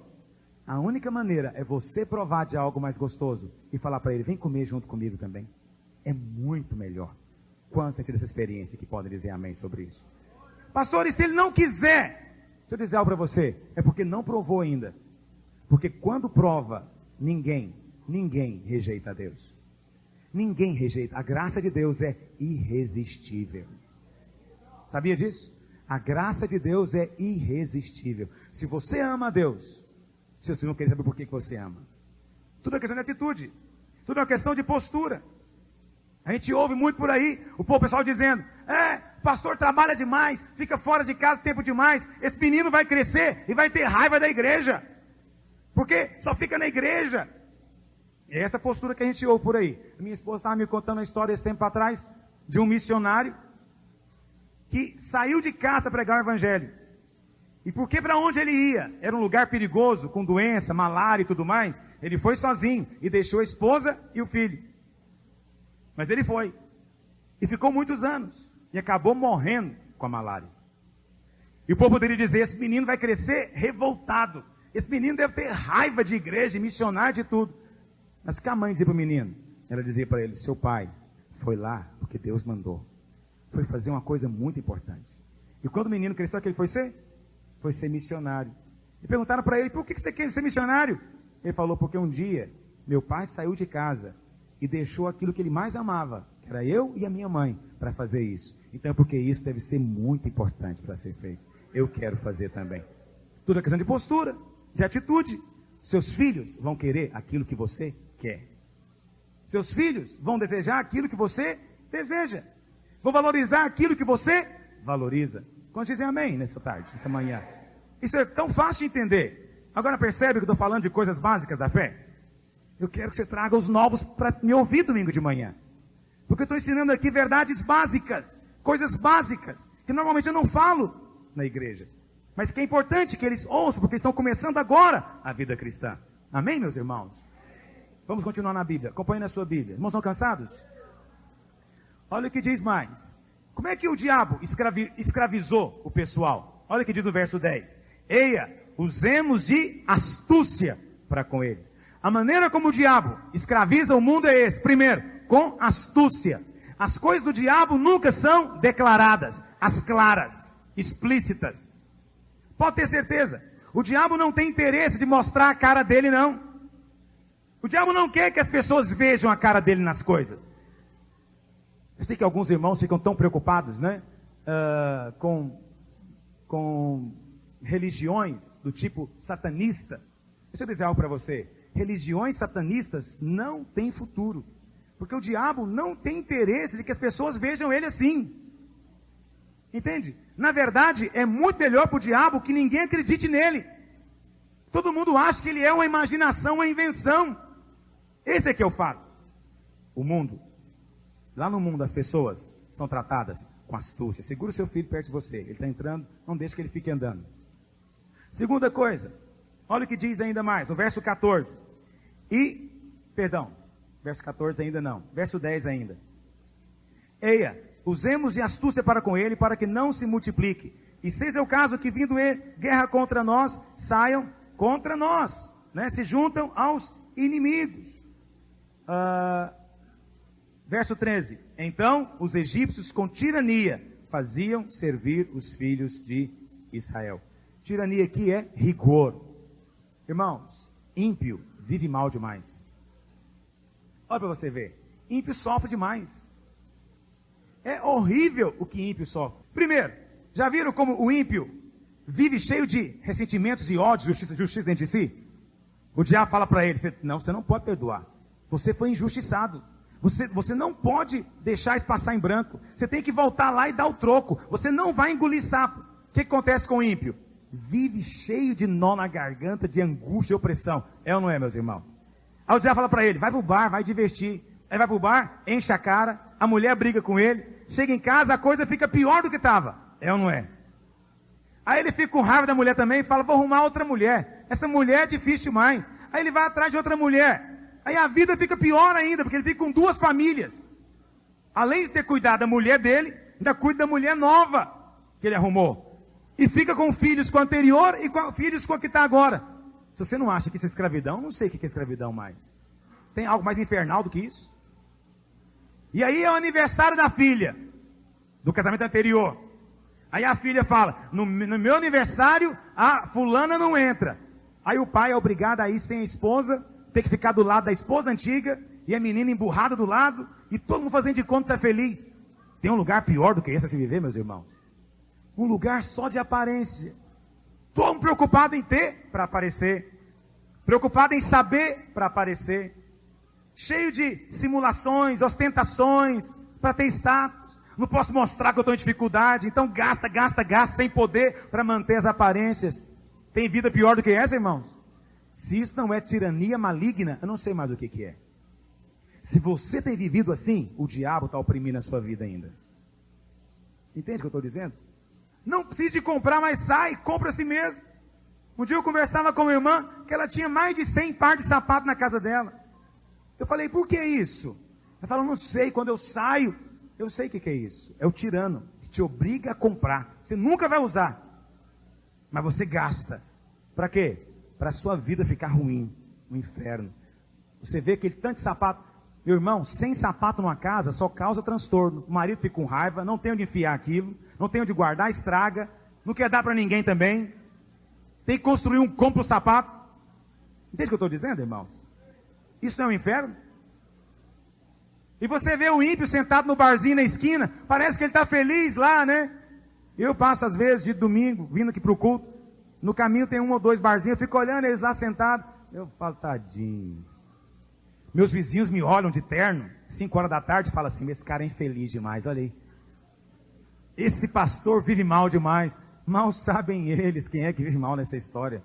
A única maneira é você provar de algo mais gostoso e falar para ele, vem comer junto comigo também. É muito melhor. Quantos têm tido essa experiência que podem dizer amém sobre isso? Pastor, e se ele não quiser? Deixa eu dizer algo para você. É porque não provou ainda. Porque quando prova, ninguém rejeita a Deus. Ninguém rejeita. A graça de Deus é irresistível. Sabia disso? A graça de Deus é irresistível. Se você ama a Deus, se você não quer saber por que você ama. Tudo é questão de atitude. Tudo é uma questão de postura. A gente ouve muito por aí, o pessoal dizendo, o pastor trabalha demais, fica fora de casa tempo demais, esse menino vai crescer e vai ter raiva da igreja, porque só fica na igreja. É essa postura que a gente ouve por aí. Minha esposa estava me contando uma história esse tempo atrás, de um missionário, que saiu de casa para pregar o evangelho. E porque para onde ele ia? Era um lugar perigoso, com doença, malária e tudo mais. Ele foi sozinho e deixou a esposa e o filho. Mas ele foi. E ficou muitos anos. E acabou morrendo com a malária. E o povo poderia dizer, esse menino vai crescer revoltado. Esse menino deve ter raiva de igreja, missionário, de tudo. Mas o que a mãe dizia para o menino? Ela dizia para ele, seu pai foi lá porque Deus mandou. Foi fazer uma coisa muito importante. E quando o menino cresceu, o que ele foi ser? Foi ser missionário. E perguntaram para ele, por que você quer ser missionário? Ele falou, porque um dia meu pai saiu de casa e deixou aquilo que ele mais amava, que era eu e a minha mãe, para fazer isso. Então, porque isso deve ser muito importante para ser feito. Eu quero fazer também. Tudo é questão de postura, de atitude. Seus filhos vão querer aquilo que você quer. Seus filhos vão desejar aquilo que você deseja. Vão valorizar aquilo que você valoriza. Quantos dizem amém nessa tarde, nessa manhã? Isso é tão fácil de entender. Agora percebe que eu estou falando de coisas básicas da fé? Eu quero que você traga os novos para me ouvir domingo de manhã. Porque eu estou ensinando aqui verdades básicas, coisas básicas, que normalmente eu não falo na igreja. Mas que é importante que eles ouçam, porque estão começando agora a vida cristã. Amém, meus irmãos? Vamos continuar na Bíblia. Acompanhe na sua Bíblia. Irmãos, estão cansados? Olha o que diz mais. Como é que o diabo escravizou o pessoal? Olha o que diz no verso 10. Eia, usemos de astúcia para com eles. A maneira como o diabo escraviza o mundo é esse. Primeiro, com astúcia. As coisas do diabo nunca são declaradas, as claras, explícitas. Pode ter certeza. O diabo não tem interesse de mostrar a cara dele, não. O diabo não quer que as pessoas vejam a cara dele nas coisas. Eu sei que alguns irmãos ficam tão preocupados, né? Com religiões do tipo satanista. Deixa eu dizer algo para você. Religiões satanistas não têm futuro. Porque o diabo não tem interesse de que as pessoas vejam ele assim. Entende? Na verdade, é muito melhor para o diabo que ninguém acredite nele. Todo mundo acha que ele é uma imaginação, uma invenção. Esse é que é o fato. O mundo, lá no mundo as pessoas são tratadas com astúcia. Segura o seu filho perto de você. Ele está entrando, não deixe que ele fique andando. Segunda coisa, olha o que diz ainda mais, no verso 14. Verso 14 ainda não, verso 10 ainda. Eia, usemos de astúcia para com ele, para que não se multiplique. E seja o caso que vindo guerra contra nós, saiam contra nós, né? Se juntam aos inimigos. Verso 13. Então os egípcios com tirania faziam servir os filhos de Israel. Tirania aqui é rigor. Irmãos, ímpio vive mal demais. Olha para você ver. Ímpio sofre demais. É horrível o que ímpio sofre. Primeiro, já viram como o ímpio vive cheio de ressentimentos e ódios, justiça dentro de si? O diabo fala para ele, você não pode perdoar. Você foi injustiçado. Você não pode deixar isso passar em branco. Você tem que voltar lá e dar o troco. Você não vai engolir sapo. O que acontece com o ímpio? Vive cheio de nó na garganta, de angústia e opressão. É ou não é, meus irmãos? Aí o diabo fala para ele, vai pro bar, vai divertir. Aí vai pro bar, enche a cara, a mulher briga com ele, chega em casa, a coisa fica pior do que estava. É ou não é? Aí ele fica com raiva da mulher também e fala, vou arrumar outra mulher. Essa mulher é difícil demais. Aí ele vai atrás de outra mulher. Aí a vida fica pior ainda, porque ele fica com duas famílias. Além de ter cuidado da mulher dele, ainda cuida da mulher nova que ele arrumou. E fica com filhos com o anterior e com filhos com o que está agora. Se você não acha que isso é escravidão, não sei o que é escravidão mais. Tem algo mais infernal do que isso? E aí é o aniversário da filha, do casamento anterior. Aí a filha fala, no meu aniversário, a fulana não entra. Aí o pai é obrigado a ir sem a esposa, ter que ficar do lado da esposa antiga, e a menina emburrada do lado, e todo mundo fazendo de conta que está feliz. Tem um lugar pior do que esse a se viver, meus irmãos? Um lugar só de aparência. Todo mundo preocupado em ter para aparecer, preocupado em saber para aparecer, cheio de simulações, ostentações, para ter status. Não posso mostrar que eu estou em dificuldade, então gasta, sem poder para manter as aparências. Tem vida pior do que essa, irmãos? Se isso não é tirania maligna, eu não sei mais o que é. Se você tem vivido assim, o diabo está oprimindo a sua vida ainda. Entende o que eu estou dizendo? Não precisa de comprar, mas sai, compra a si mesmo. Um dia eu conversava com uma irmã, que ela tinha mais de 100 par de sapatos na casa dela. Eu falei, por que isso? Ela falou, não sei, quando eu saio, eu sei o que é isso. É o tirano, que te obriga a comprar. Você nunca vai usar, mas você gasta. Para quê? Para a sua vida ficar ruim, no inferno. Você vê aquele tanto de sapato. Meu irmão, sem sapato numa casa só causa transtorno. O marido fica com raiva, não tem onde enfiar aquilo, não tem onde guardar, estraga, não quer dar para ninguém também. Tem que construir um compro sapato. Entende o que eu estou dizendo, irmão? Isso não é um inferno? E você vê o ímpio sentado no barzinho na esquina, parece que ele está feliz lá, né? Eu passo às vezes de domingo, vindo aqui para o culto, no caminho tem um ou dois barzinhos, eu fico olhando eles lá sentados, eu falo, tadinho. Meus vizinhos me olham de terno, 5 horas da tarde, e falam assim, esse cara é infeliz demais, olha aí. Esse pastor vive mal demais. Mal sabem eles quem é que vive mal nessa história.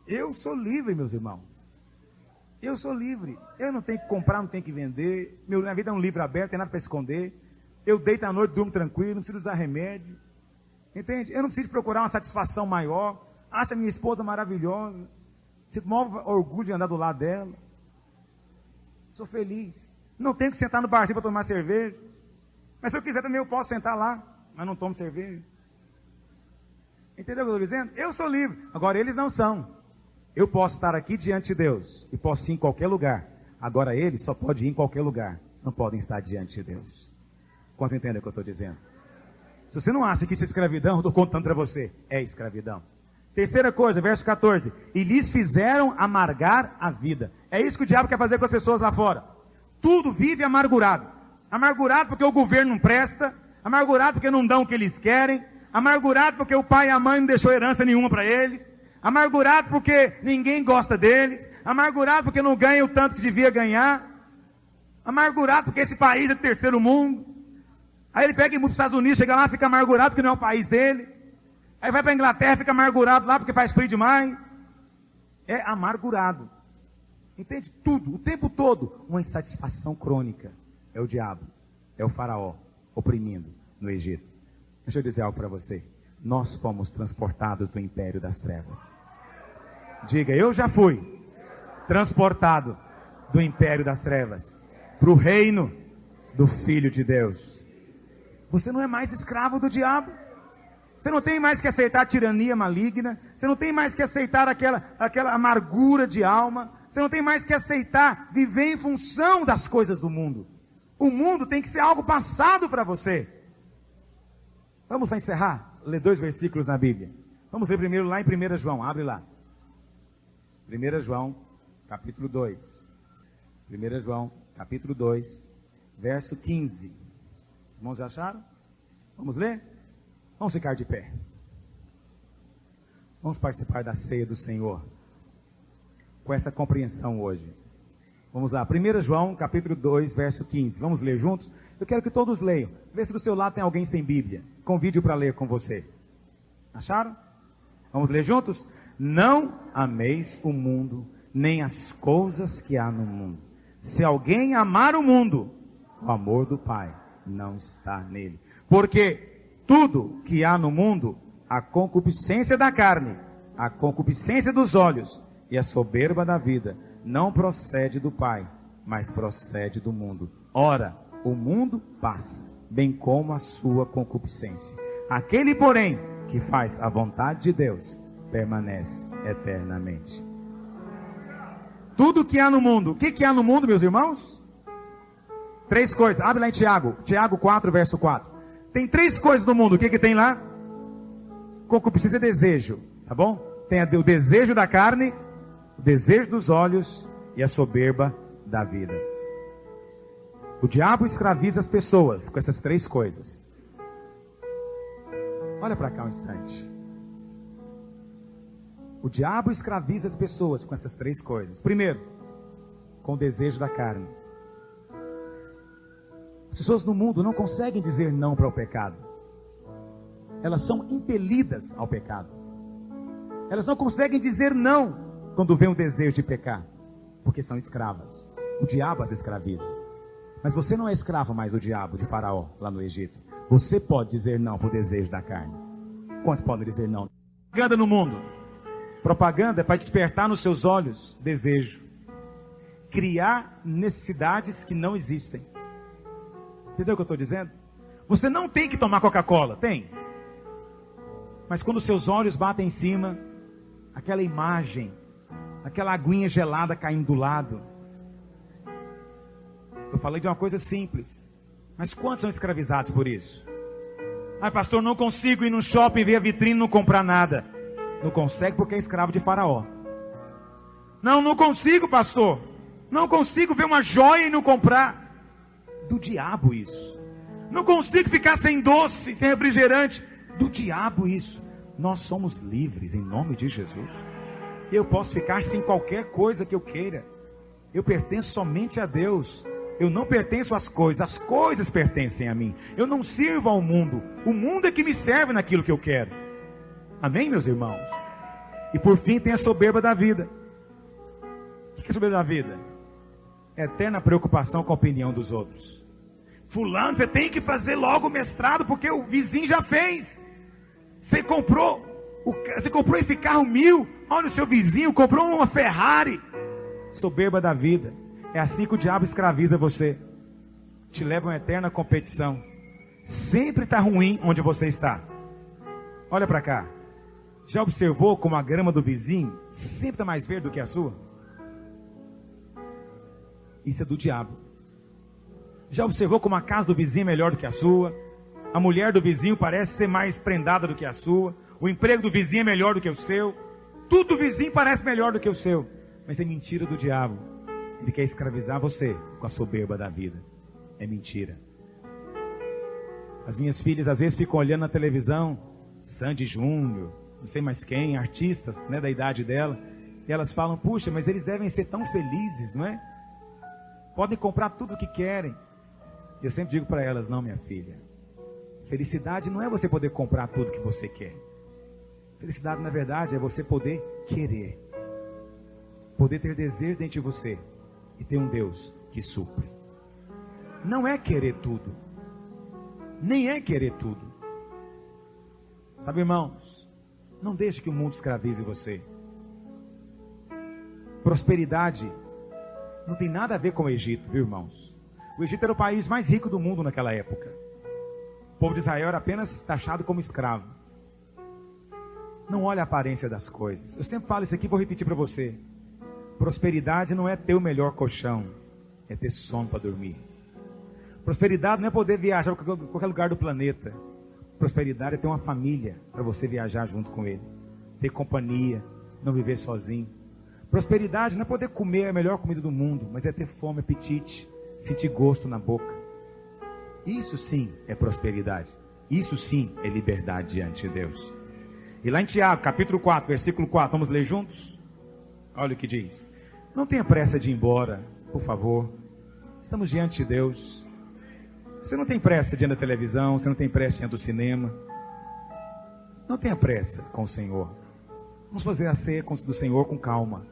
Eu sou livre, meus irmãos. Eu sou livre. Eu não tenho que comprar, não tenho que vender. Minha vida é um livro aberto, não tem nada para esconder. Eu deito à noite, durmo tranquilo, não preciso usar remédio. Entende? Eu não preciso procurar uma satisfação maior. Acho a minha esposa maravilhosa. Sinto o maior orgulho de andar do lado dela. Sou feliz. Não tenho que sentar no barzinho para tomar cerveja. Mas se eu quiser também eu posso sentar lá, mas não tomo cerveja. Entendeu o que eu estou dizendo? Eu sou livre. Agora eles não são. Eu posso estar aqui diante de Deus e posso ir em qualquer lugar. Agora eles só podem ir em qualquer lugar. Não podem estar diante de Deus. Quantos entendem o que eu estou dizendo? Se você não acha que isso é escravidão, eu estou contando para você. É escravidão. Terceira coisa, verso 14. E lhes fizeram amargar a vida. É isso que o diabo quer fazer com as pessoas lá fora. Tudo vive amargurado. Amargurado porque o governo não presta. Amargurado porque não dão o que eles querem. Amargurado porque o pai e a mãe não deixou herança nenhuma para eles. Amargurado porque ninguém gosta deles. Amargurado porque não ganha o tanto que devia ganhar. Amargurado porque esse país é do terceiro mundo. Aí ele pega e muda para os Estados Unidos, chega lá, fica amargurado porque não é o país dele. Aí vai para a Inglaterra, fica amargurado lá porque faz frio demais. É amargurado. Entende? Tudo, o tempo todo, uma insatisfação crônica. É o diabo, é o faraó, oprimindo no Egito. Deixa eu dizer algo para você. Nós fomos transportados do império das trevas. Diga, eu já fui transportado do império das trevas para o reino do Filho de Deus. Você não é mais escravo do diabo. Você não tem mais que aceitar a tirania maligna. Você não tem mais que aceitar aquela amargura de alma. Você não tem mais que aceitar viver em função das coisas do mundo. O mundo tem que ser algo passado para você. Vamos lá encerrar? Ler 2 versículos na Bíblia. Vamos ler primeiro lá em 1 João. Abre lá. 1 João, capítulo 2. 1 João, capítulo 2, verso 15. Irmãos, já acharam? Vamos ler? Vamos ficar de pé. Vamos participar da ceia do Senhor com essa compreensão hoje. Vamos lá, 1 João, capítulo 2, verso 15. Vamos ler juntos? Eu quero que todos leiam. Vê se do seu lado tem alguém sem Bíblia. Convide-o para ler com você. Acharam? Vamos ler juntos? Não ameis o mundo, nem as coisas que há no mundo. Se alguém amar o mundo, o amor do Pai não está nele. Porque tudo que há no mundo, a concupiscência da carne, a concupiscência dos olhos e a soberba da vida, não procede do Pai, mas procede do mundo. Ora, o mundo passa, bem como a sua concupiscência. Aquele, porém, que faz a vontade de Deus, permanece eternamente. Tudo que há no mundo. O que há no mundo, meus irmãos? 3 coisas. Abre lá em Tiago. Tiago 4, verso 4. Tem 3 coisas no mundo. O que tem lá? Concupiscência e desejo. Tá bom? Tem o desejo da carne, o desejo dos olhos e a soberba da vida. O diabo escraviza as pessoas com essas 3 coisas. Olha para cá um instante. O diabo escraviza as pessoas com essas 3 coisas. Primeiro, com o desejo da carne. As pessoas no mundo não conseguem dizer não para o pecado. Elas são impelidas ao pecado. Elas não conseguem dizer não quando vem um desejo de pecar, porque são escravas. O diabo as escraviza. Mas você não é escravo mais do diabo, de Faraó, lá no Egito. Você pode dizer não para o desejo da carne. Quantos podem dizer não? Propaganda no mundo. Propaganda é para despertar nos seus olhos desejo. Criar necessidades que não existem. Entendeu o que eu estou dizendo? Você não tem que tomar Coca-Cola, tem. Mas quando seus olhos batem em cima, aquela imagem, aquela aguinha gelada caindo do lado. Eu falei de uma coisa simples. Mas quantos são escravizados por isso? Ah, pastor, não consigo ir no shopping, ver a vitrine e não comprar nada. Não consegue porque é escravo de Faraó. Não consigo, pastor. Não consigo ver uma joia e não comprar. Do diabo isso. Não consigo ficar sem doce, sem refrigerante. Do diabo isso. Nós somos livres em nome de Jesus. Eu posso ficar sem qualquer coisa que eu queira. Eu pertenço somente a Deus. Eu não pertenço às coisas pertencem a mim. Eu não sirvo ao mundo. O mundo é que me serve naquilo que eu quero. Amém, meus irmãos? E por fim tem a soberba da vida. O que é soberba da vida? Eterna preocupação com a opinião dos outros. Fulano, você tem que fazer logo o mestrado, porque o vizinho já fez. Você comprou esse carro 1000. Olha, o seu vizinho comprou uma Ferrari. Soberba da vida. É assim que o diabo escraviza você. Te leva a uma eterna competição. Sempre está ruim onde você está. Olha para cá. Já observou como a grama do vizinho sempre está mais verde do que a sua? Isso é do diabo. Já observou como a casa do vizinho é melhor do que a sua? A mulher do vizinho parece ser mais prendada do que a sua. O emprego do vizinho é melhor do que o seu. Tudo do vizinho parece melhor do que o seu. Mas é mentira do diabo. Ele quer escravizar você com a soberba da vida. É mentira. As minhas filhas às vezes ficam olhando na televisão, Sandy Júnior, não sei mais quem, artistas, né, da idade dela, e elas falam, puxa, mas eles devem ser tão felizes, não é? Podem comprar tudo o que querem. E eu sempre digo para elas, não, minha filha, felicidade não é você poder comprar tudo que você quer. Felicidade, na verdade, é você poder querer. Poder ter desejo dentro de você e ter um Deus que supre. Não é querer tudo. Nem é querer tudo. Sabe, irmãos, não deixe que o mundo escravize você. Prosperidade não tem nada a ver com o Egito, viu, irmãos? O Egito era o país mais rico do mundo naquela época. O povo de Israel era apenas taxado como escravo. Não olhe a aparência das coisas. Eu sempre falo isso aqui, vou repetir para você. Prosperidade não é ter o melhor colchão, é ter sono para dormir. Prosperidade não é poder viajar para qualquer lugar do planeta. Prosperidade é ter uma família para você viajar junto com ele. Ter companhia, não viver sozinho. Prosperidade não é poder comer a melhor comida do mundo, mas é ter fome, apetite, sentir gosto na boca. Isso sim é prosperidade. Isso sim é liberdade diante de Deus. E lá em Tiago, capítulo 4, versículo 4, vamos ler juntos? Olha o que diz. Não tenha pressa de ir embora, por favor. Estamos diante de Deus. Você não tem pressa diante da televisão, você não tem pressa diante do cinema. Não tenha pressa com o Senhor. Vamos fazer a ceia do Senhor com calma.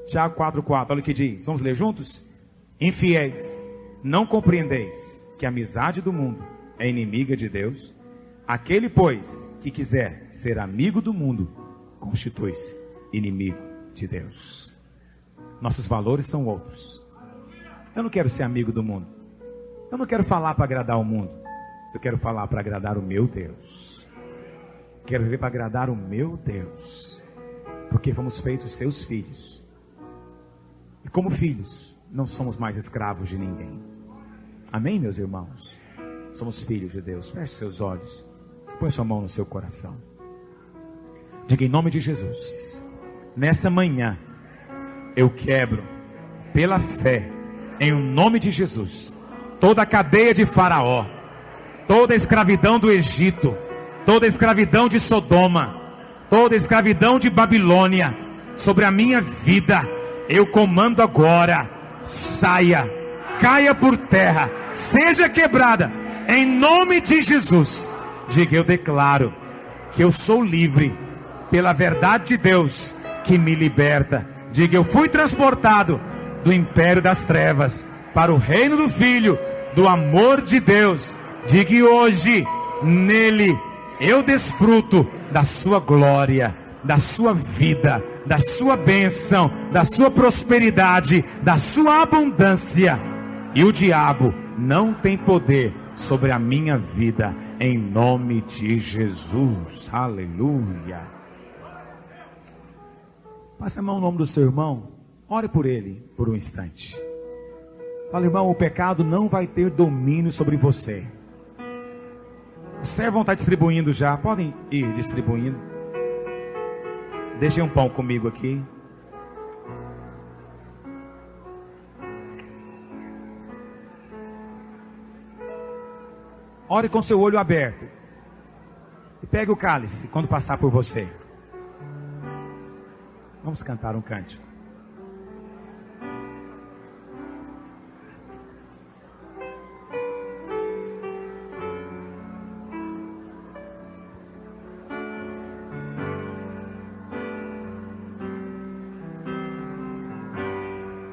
Tiago 4,4, olha o que diz. Vamos ler juntos? Infiéis, não compreendeis que a amizade do mundo é inimiga de Deus? Aquele, pois, que quiser ser amigo do mundo, constitui-se inimigo de Deus. Nossos valores são outros. Eu não quero ser amigo do mundo. Eu não quero falar para agradar o mundo. Eu quero falar para agradar o meu Deus. Quero viver para agradar o meu Deus. Porque fomos feitos seus filhos. E como filhos, não somos mais escravos de ninguém. Amém, meus irmãos? Somos filhos de Deus. Feche seus olhos. Põe sua mão no seu coração. Diga em nome de Jesus. Nessa manhã, eu quebro, pela fé, em o nome de Jesus, toda a cadeia de Faraó, toda a escravidão do Egito, toda a escravidão de Sodoma, toda a escravidão de Babilônia, sobre a minha vida, eu comando agora, saia, caia por terra, seja quebrada, em nome de Jesus. Diga, eu declaro que eu sou livre, pela verdade de Deus, que me liberta. Diga, eu fui transportado do império das trevas, para o reino do Filho, do amor de Deus. Diga, e hoje, nele, eu desfruto da sua glória, da sua vida, da sua bênção, da sua prosperidade, da sua abundância. E o diabo não tem poder sobre a minha vida, em nome de Jesus. Aleluia. Passe a mão no nome do seu irmão, ore por ele por um instante. Fala, irmão, o pecado não vai ter domínio sobre você. Os servos vão estar distribuindo já, podem ir distribuindo. Deixem um pão comigo aqui. Ore com seu olho aberto. E pegue o cálice quando passar por você. Vamos cantar um cântico.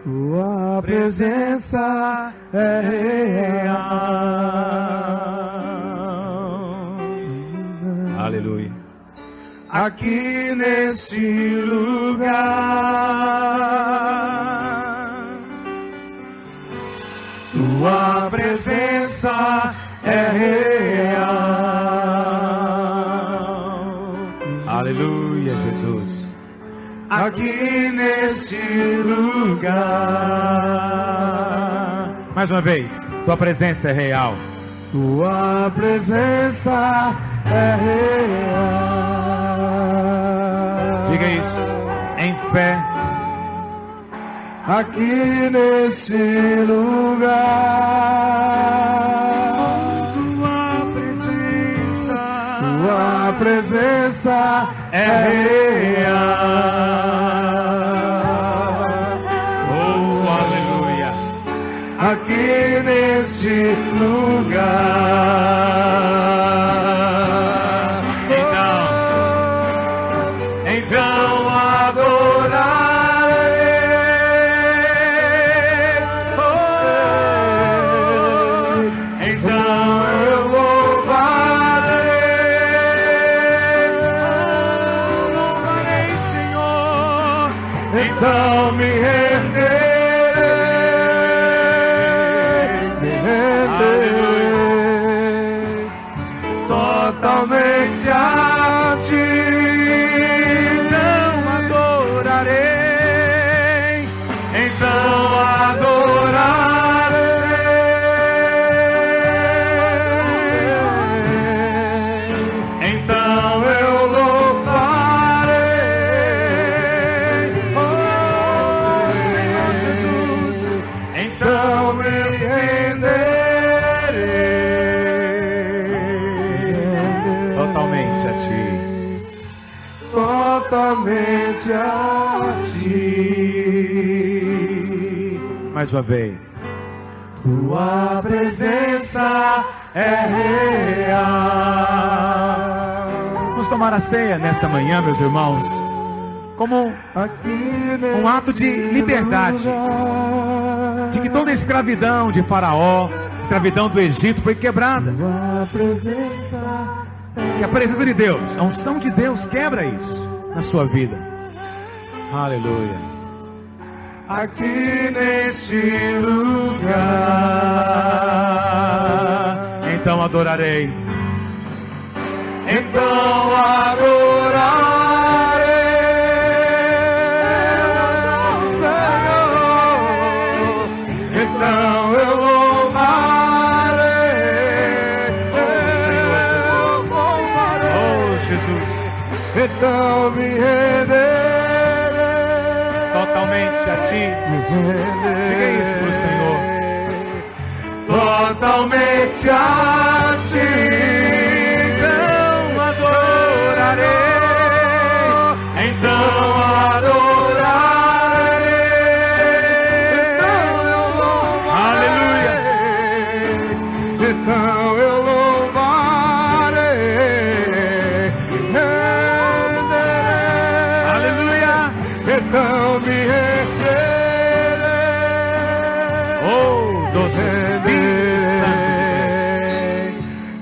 Tua presença é real. Aleluia. Aqui neste lugar, tua presença é real. Aleluia, Jesus. Aqui neste lugar. Mais uma vez, tua presença é real. Tua presença é real. Diga isso em fé. Aqui neste lugar, tua presença é real. Oh, aleluia. Aqui neste lugar. Então adorarei. Então eu louvarei, Senhor. Então me renderei totalmente a ti. totalmente a ti. Mais uma vez. Tua presença é real. Vamos tomar a ceia nessa manhã, meus irmãos, como um ato de liberdade, de que toda a escravidão de Faraó, escravidão do Egito foi quebrada. Que a presença de Deus, a unção de Deus quebra isso na sua vida. Aleluia. Aqui neste lugar, então adorarei. então adorarei, Senhor, então eu louvarei, Oh Jesus, então me renderei totalmente a Ti. Diga isso pro Senhor. totalmente a Ti. Então adorarei, então adorarei, Aleluia. então eu louvarei, Aleluia. então me renderei, Oh, doce Espírito Santo.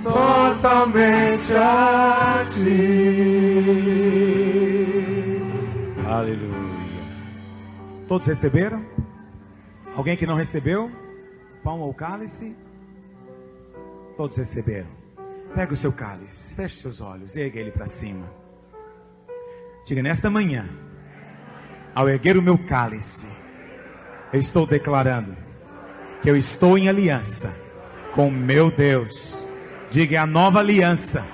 totalmente a Ti. Aleluia. Todos receberam? Alguém que não recebeu? Pão ou cálice? Todos receberam. Pega o seu cálice, feche seus olhos e ergue ele para cima. Diga: nesta manhã, ao erguer o meu cálice, eu estou declarando que eu estou em aliança com meu Deus. Diga: é a nova aliança,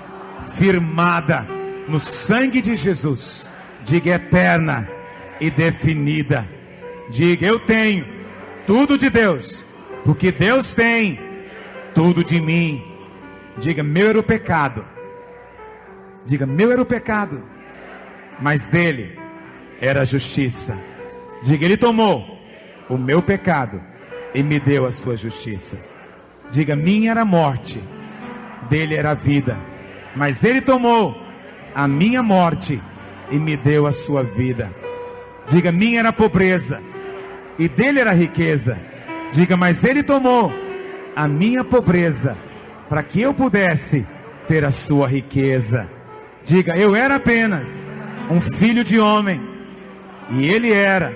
firmada no sangue de Jesus. Diga: eterna e definida. Diga: eu tenho tudo de Deus, porque Deus tem tudo de mim. Diga: meu era o pecado. Diga: meu era o pecado, mas dele era a justiça. Diga: ele tomou o meu pecado e me deu a sua justiça. Diga: minha era a morte, dele era a vida, mas ele tomou a minha morte e me deu a sua vida. Diga: minha era a pobreza e dele era a riqueza. Diga: mas ele tomou a minha pobreza para que eu pudesse ter a sua riqueza. Diga: eu era apenas um filho de homem e ele era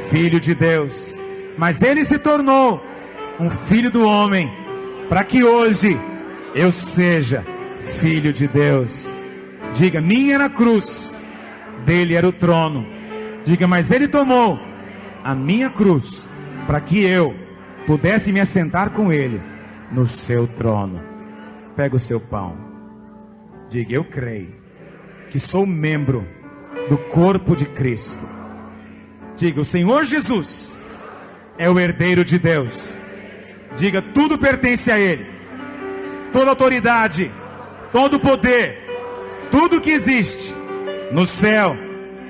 filho de Deus, mas ele se tornou um filho do homem para que hoje eu seja filho de Deus. Diga: minha era a cruz, dele era o trono. Diga: mas ele tomou a minha cruz para que eu pudesse me assentar com ele no seu trono. Pega o seu pão. Diga: eu creio que sou membro do corpo de Cristo. Diga: o Senhor Jesus é o herdeiro de Deus. Diga: tudo pertence a Ele, toda autoridade, todo poder, tudo que existe no céu,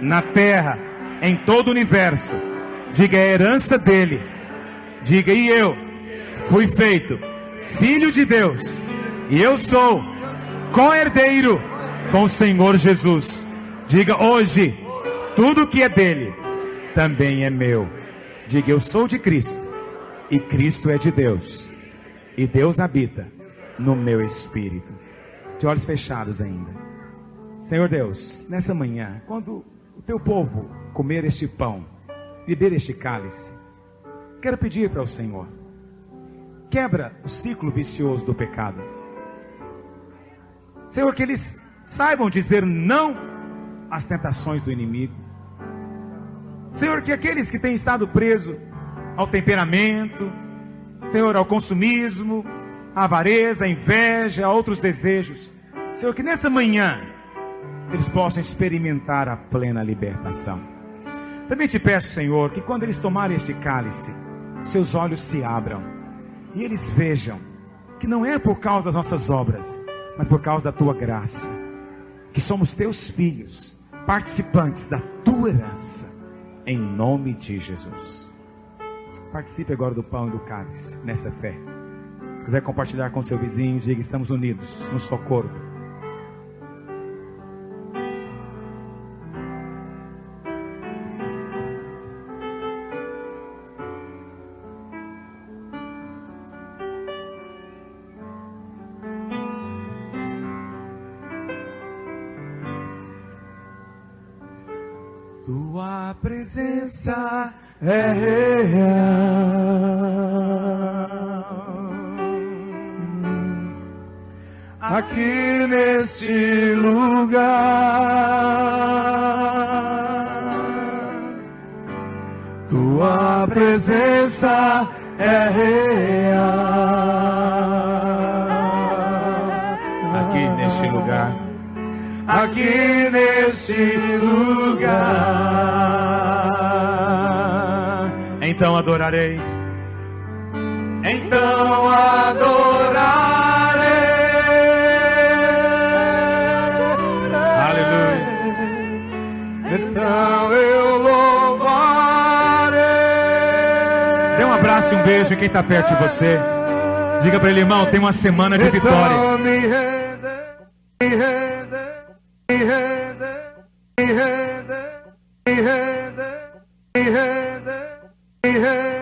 na terra, em todo o universo. Diga: é herança dele. Diga: e eu fui feito filho de Deus, e eu sou co-herdeiro com o Senhor Jesus. Diga: hoje tudo que é dele também é meu. Diga: eu sou de Cristo e Cristo é de Deus, e Deus habita no meu espírito. De olhos fechados ainda. Senhor Deus, nessa manhã, quando o teu povo comer este pão, beber este cálice, quero pedir para o Senhor: quebra o ciclo vicioso do pecado. Senhor, que eles saibam dizer não às tentações do inimigo. Senhor, que aqueles que têm estado presos ao temperamento, Senhor, ao consumismo, à avareza, à inveja, a outros desejos, Senhor, que nessa manhã eles possam experimentar a plena libertação. Também te peço, Senhor, que quando eles tomarem este cálice, seus olhos se abram e eles vejam que não é por causa das nossas obras, mas por causa da tua graça, que somos teus filhos participantes da tua herança, em nome de Jesus. Participe agora do pão e do cálice, nessa fé. Se quiser compartilhar com seu vizinho, diga: estamos unidos no só corpo. Tua presença é real aqui neste lugar. Tua presença é real Aqui neste lugar. aqui neste lugar. Então adorarei. Então adorarei. Aleluia. Então eu louvarei. Dê um abraço e um beijo em quem está perto de você. Diga para ele: irmão, tem uma semana de vitória. Então me render, me render, me render, me render, me render, me render, me render.